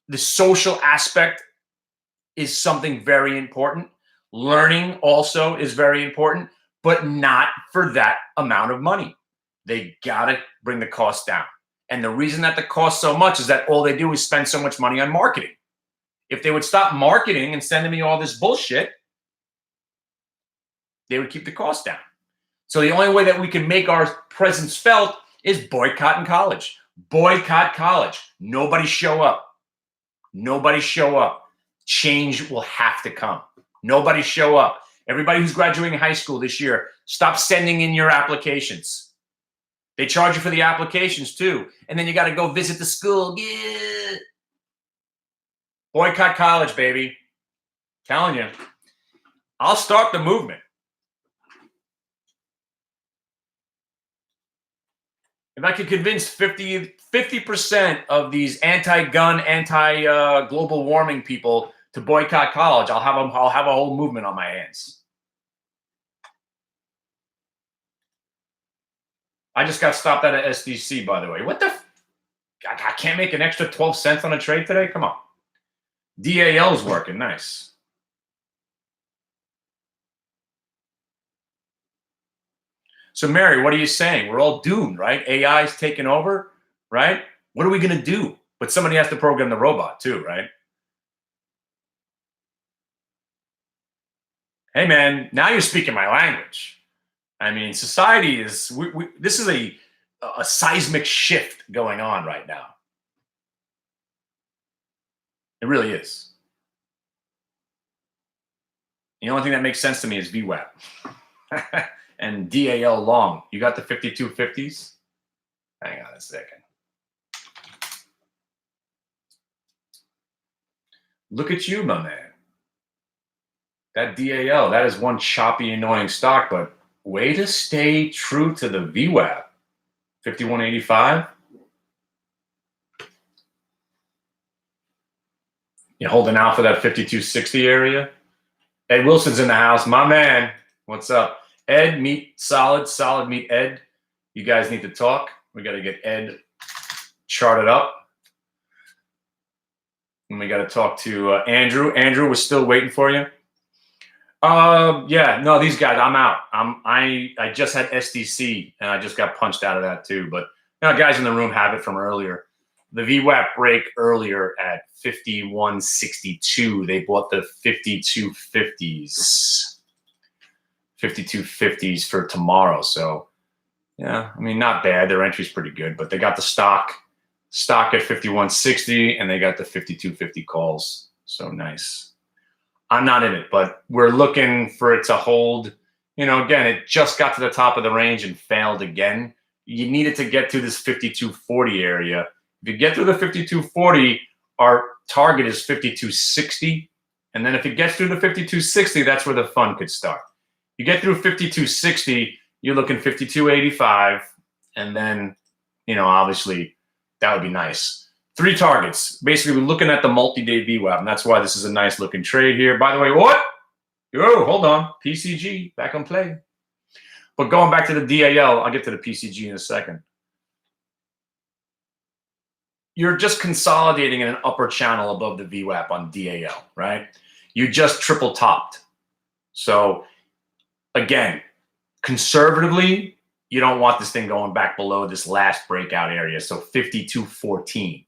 the social aspect is something very important. Learning also is very important, but not for that amount of money. They got to bring the cost down. And the reason that the cost so much is that all they do is spend so much money on marketing. If they would stop marketing and sending me all this bullshit, they would keep the cost down. So the only way that we can make our presence felt is boycotting college. Boycott college. Nobody show up. Nobody show up. Change will have to come. Nobody show up. Everybody who's graduating high school this year, stop sending in your applications. They charge you for the applications too. And then you got to go visit the school. Yeah. Boycott college, baby. Telling you. I'll start the movement. If I could convince 50% of these anti-gun, anti-global warming people to boycott college, I'll have a whole movement on my hands. I just got stopped at a SDC, by the way. What the? I can't make an extra 12 cents on a trade today? Come on. DAL is working. Nice. So, Mary, what are you saying? We're all doomed, right? AI is taking over, right? What are we going to do? But somebody has to program the robot too, right? Hey, man, now you're speaking my language. I mean, society is, this is a seismic shift going on right now. It really is. The only thing that makes sense to me is VWAP. And DAL long. You got the 5250s? Hang on a second. Look at you, my man. That DAL, that is one choppy, annoying stock, but way to stay true to the VWAP. 5185. You holding out for that 5260 area? Ed Wilson's in the house. My man, what's up? Ed, meet Solid. Solid, meet Ed. You guys need to talk. We got to get Ed charted up. And we got to talk to Andrew. Andrew, we're still waiting for you. Yeah, no, these guys, I'm out. I just had SDC, and I just got punched out of that too. But guys in the room have it from earlier. The VWAP break earlier at 5162. They bought the 5250s. 5250s for tomorrow. So, yeah, I mean, not bad. Their entry's pretty good, but they got the stock at 5160, and they got the 5250 calls. So nice. I'm not in it, but we're looking for it to hold. Again, it just got to the top of the range and failed again. You needed to get to this 5240 area. If you get through the 5240, our target is 5260. And then if it gets through the 5260, that's where the fun could start. You get through 5260, you're looking 5285. And then, obviously that would be nice. 3 targets. Basically, we're looking at the multi-day VWAP, and that's why this is a nice looking trade here. By the way, what? Yo, hold on. PCG, back on play. But going back to the DAL, I'll get to the PCG in a second. You're just consolidating in an upper channel above the VWAP on DAL, right? You just triple topped. So again, conservatively, you don't want this thing going back below this last breakout area. So 52.14.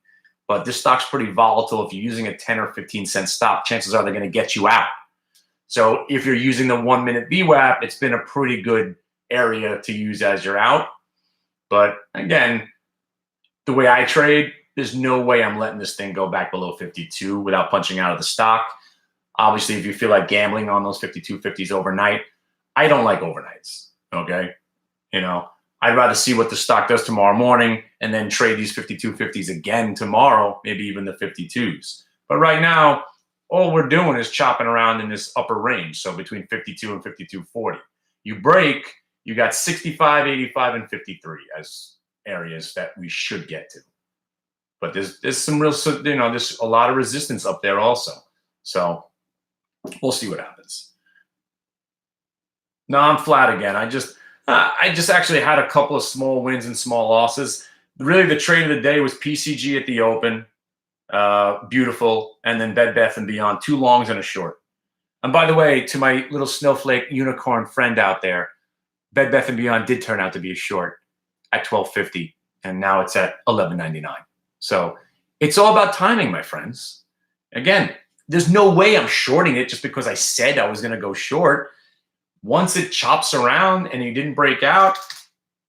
But this stock's pretty volatile. If you're using a 10 or 15 cent stop, chances are they're going to get you out. So if you're using the 1 minute VWAP, it's been a pretty good area to use as you're out. But again, the way I trade, there's no way I'm letting this thing go back below 52 without punching out of the stock. Obviously, if you feel like gambling on those 52.50s overnight, I don't like overnights, okay? You know, I'd rather see what the stock does tomorrow morning and then trade these 52.50s again tomorrow, maybe even the 52s. But right now, all we're doing is chopping around in this upper range, so between 52 and 52.40. You break, you got 65, 85, and 53 as areas that we should get to. But there's some real, you know, there's a lot of resistance up there also. So we'll see what happens. No, I'm flat again. I just actually had a couple of small wins and small losses. Really, the trade of the day was PCG at the open. Beautiful. And then Bed Bath & Beyond, 2 longs and a short. And by the way, to my little snowflake unicorn friend out there, Bed Bath & Beyond did turn out to be a short at $12.50, and now it's at $11.99. So it's all about timing, my friends. Again, there's no way I'm shorting it just because I said I was going to go short. Once it chops around and you didn't break out,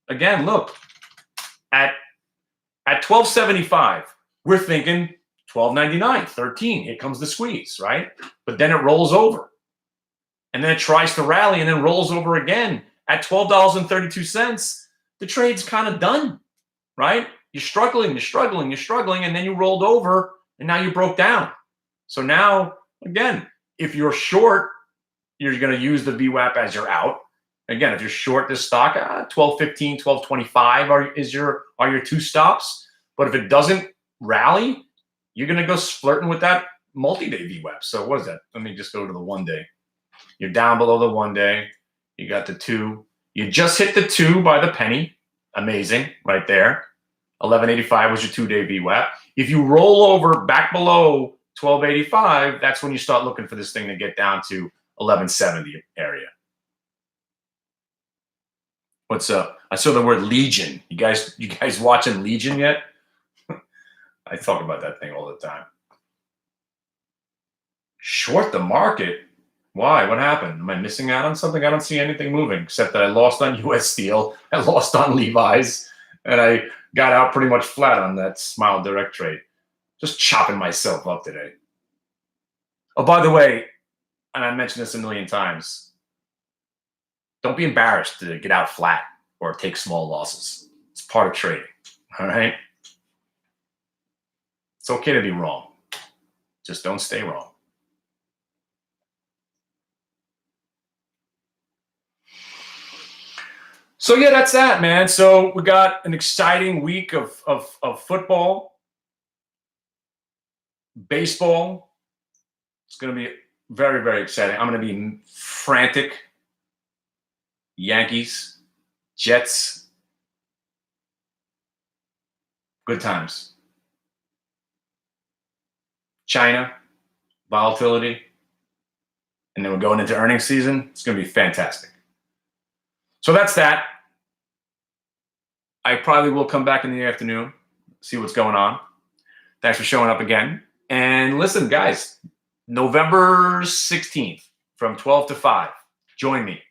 again, look, at $12.75, we're thinking $12.99, 13. Here comes the squeeze, right? But then it rolls over. And then it tries to rally and then rolls over again at $12.32. The trade's kind of done, right? You're struggling, and then you rolled over, and now you broke down. So now, again, if you're short, you're going to use the VWAP as you're out. Again, if you're short this stock, 12.15, 12.25 are your 2 stops. But if it doesn't rally, you're going to go flirting with that multi-day VWAP. So what is that? Let me just go to the 1 day. You're down below the 1 day. You got the 2. You just hit the 2 by the penny. Amazing, right there. 11.85 was your 2-day VWAP. If you roll over back below 12.85, that's when you start looking for this thing to get down to 11.70 area. What's up? I saw the word Legion. You guys watching Legion yet? I talk about that thing all the time. Short the market? Why? What happened? Am I missing out on something? I don't see anything moving except that I lost on US Steel, I lost on Levi's, and I got out pretty much flat on that Smile Direct trade. Just chopping myself up today. Oh, by the way, and I mentioned this a million times, don't be embarrassed to get out flat or take small losses. It's part of trading, all right? It's okay to be wrong. Just don't stay wrong. So yeah, that's that, man. So we got an exciting week of football, baseball. It's going to be very, very exciting. I'm going to be frantic. Yankees, Jets, good times. China, volatility, and then we're going into earnings season. It's going to be fantastic. So that's that. I probably will come back in the afternoon, see what's going on. Thanks for showing up again. And listen, guys, November 16th from 12 to 5, join me.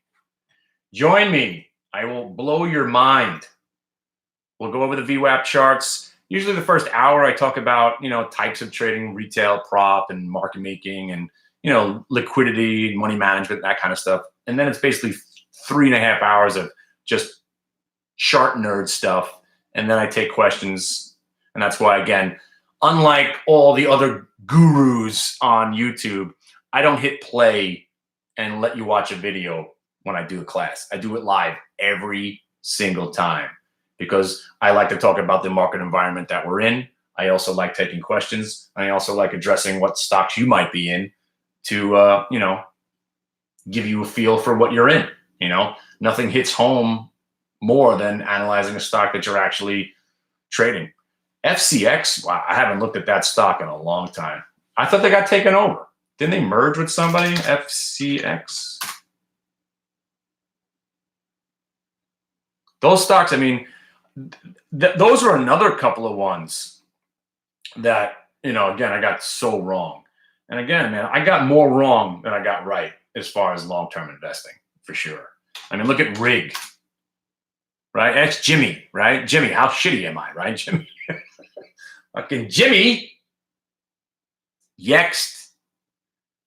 Join me. I will blow your mind. We'll go over the VWAP charts. Usually the first hour I talk about, types of trading, retail, prop, and market making, and, liquidity, money management, that kind of stuff. And then it's basically 3.5 hours of just chart nerd stuff. And then I take questions. And that's why, again, unlike all the other gurus on YouTube, I don't hit play and let you watch a video when I do a class. I do it live every single time because I like to talk about the market environment that we're in. I also like taking questions. I also like addressing what stocks you might be in to, give you a feel for what you're in. Nothing hits home more than analyzing a stock that you're actually trading. FCX, wow, I haven't looked at that stock in a long time. I thought they got taken over. Didn't they merge with somebody? FCX? Those stocks, I mean, those are another couple of ones that, you know, again, I got so wrong. And again, man, I got more wrong than I got right as far as long-term investing, for sure. I mean, look at Rig, right? That's Jimmy, right? Jimmy, how shitty am I, right? Jimmy. Fucking Jimmy. Yext.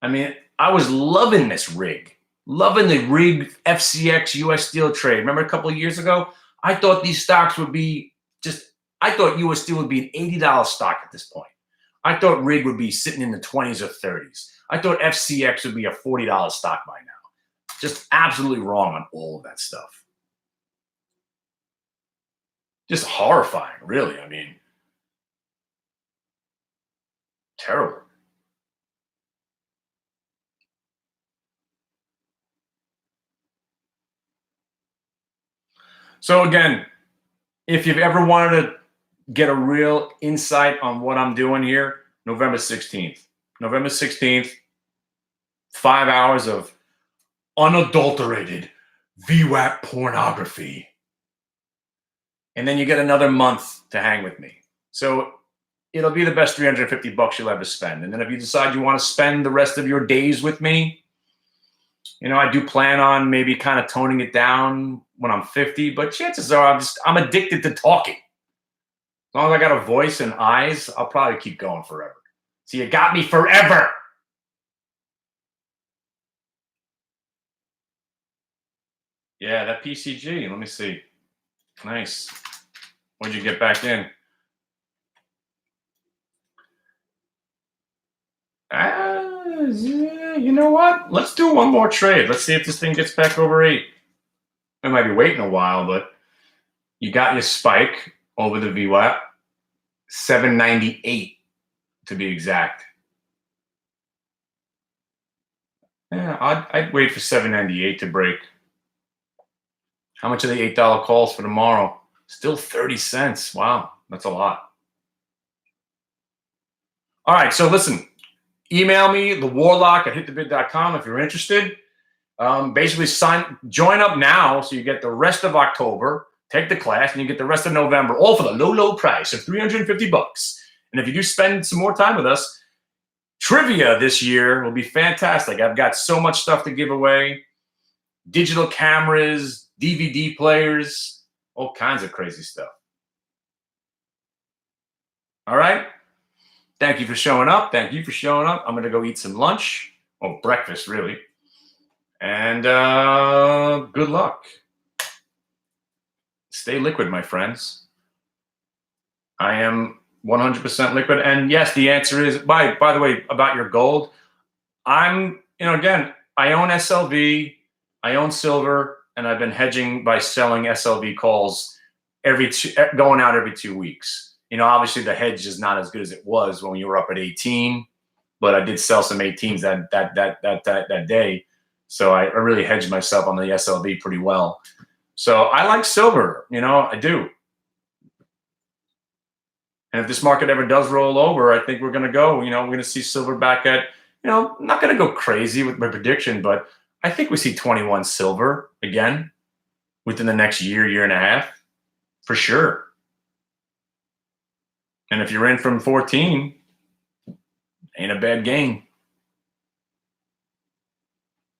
I mean, I was loving this Rig. Loving the Rig FCX US Steel trade. Remember a couple of years ago? I thought these stocks would be I thought US Steel would be an $80 stock at this point. I thought Rig would be sitting in the 20s or 30s. I thought FCX would be a $40 stock by now. Just absolutely wrong on all of that stuff. Just horrifying, really. I mean, terrible. So again, if you've ever wanted to get a real insight on what I'm doing here, November 16th. November 16th, 5 hours of unadulterated VWAP pornography. And then you get another month to hang with me. So it'll be the best $350 you'll ever spend. And then if you decide you want to spend the rest of your days with me, you know, I do plan on maybe kind of toning it down when I'm 50, but chances are I'm addicted to talking. As long as I got a voice and eyes, I'll probably keep going forever. So you got me forever. Yeah, that PCG. Let me see. Nice. When'd you get back in? You know what? Let's do one more trade. Let's see if this thing gets back over 8. I might be waiting a while, but you got your spike over the VWAP. 798 to be exact. Yeah, I'd wait for 798 to break. How much are the $8 calls for tomorrow? Still 30 cents. Wow, that's a lot. All right, so listen, email me, thewarlock@hitthebid.com if you're interested. Basically, join up now so you get the rest of October, take the class, and you get the rest of November, all for the low, low price of $350. And if you do spend some more time with us, trivia this year will be fantastic. I've got so much stuff to give away. Digital cameras, DVD players, all kinds of crazy stuff. All right? Thank you for showing up. Thank you for showing up. I'm going to go eat some lunch, or breakfast, really. And good luck. Stay liquid, my friends. I am 100% liquid. And yes, the answer is, by the way, about your gold, again, I own SLV, I own silver, and I've been hedging by selling SLV calls going out every 2 weeks. You know, obviously the hedge is not as good as it was when you were up at 18, but I did sell some 18s that day. So I really hedged myself on the SLV pretty well. So I like silver, you know, I do. And if this market ever does roll over, I think we're going to go, you know, we're going to see silver back at, you know, I'm not going to go crazy with my prediction, but I think we see 21 silver again within the next year and a half, for sure. And if you're in from 14, ain't a bad gain.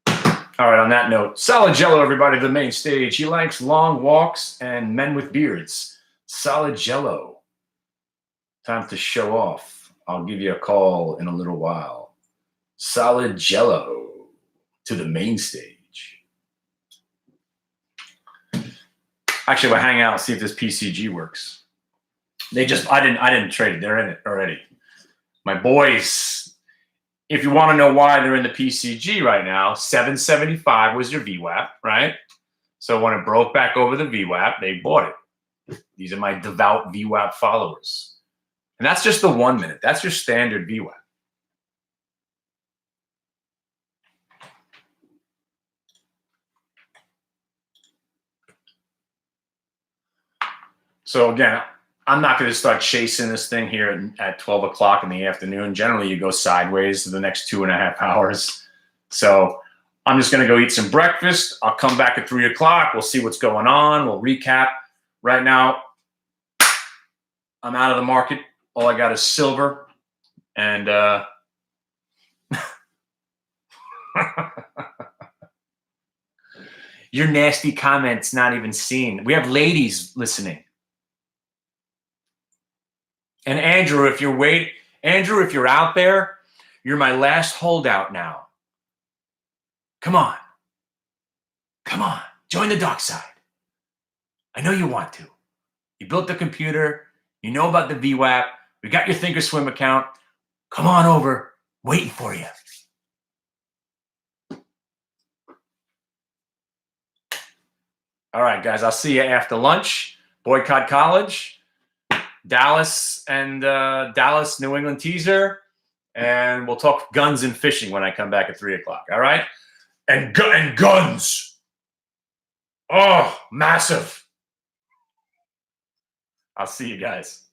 All right, on that note, Solid Jello, everybody, to the main stage. He likes long walks and men with beards. Solid Jello. Time to show off. I'll give you a call in a little while. Solid Jello to the main stage. Actually, we'll hang out and see if this PCG works. I didn't trade it. They're in it already. My boys. If you want to know why they're in the PCG right now, 775 was your VWAP, right? So when it broke back over the VWAP, they bought it. These are my devout VWAP followers. And that's just the 1 minute. That's your standard VWAP. So again, I'm not going to start chasing this thing here at 12 o'clock in the afternoon. Generally, you go sideways for the next 2.5 hours. So I'm just going to go eat some breakfast. I'll come back at 3 o'clock. We'll see what's going on. We'll recap. Right now, I'm out of the market. All I got is silver. And your nasty comments not even seen. We have ladies listening. And Andrew, if you're out there, you're my last holdout now. Come on. Come on. Join the dark side. I know you want to. You built the computer. You know about the VWAP. We got your Thinkorswim account. Come on over. Waiting for you. All right, guys. I'll see you after lunch. Boycott College. Dallas, New England teaser. And we'll talk guns and fishing when I come back at 3 o'clock. All right? And guns. Oh, massive. I'll see you guys.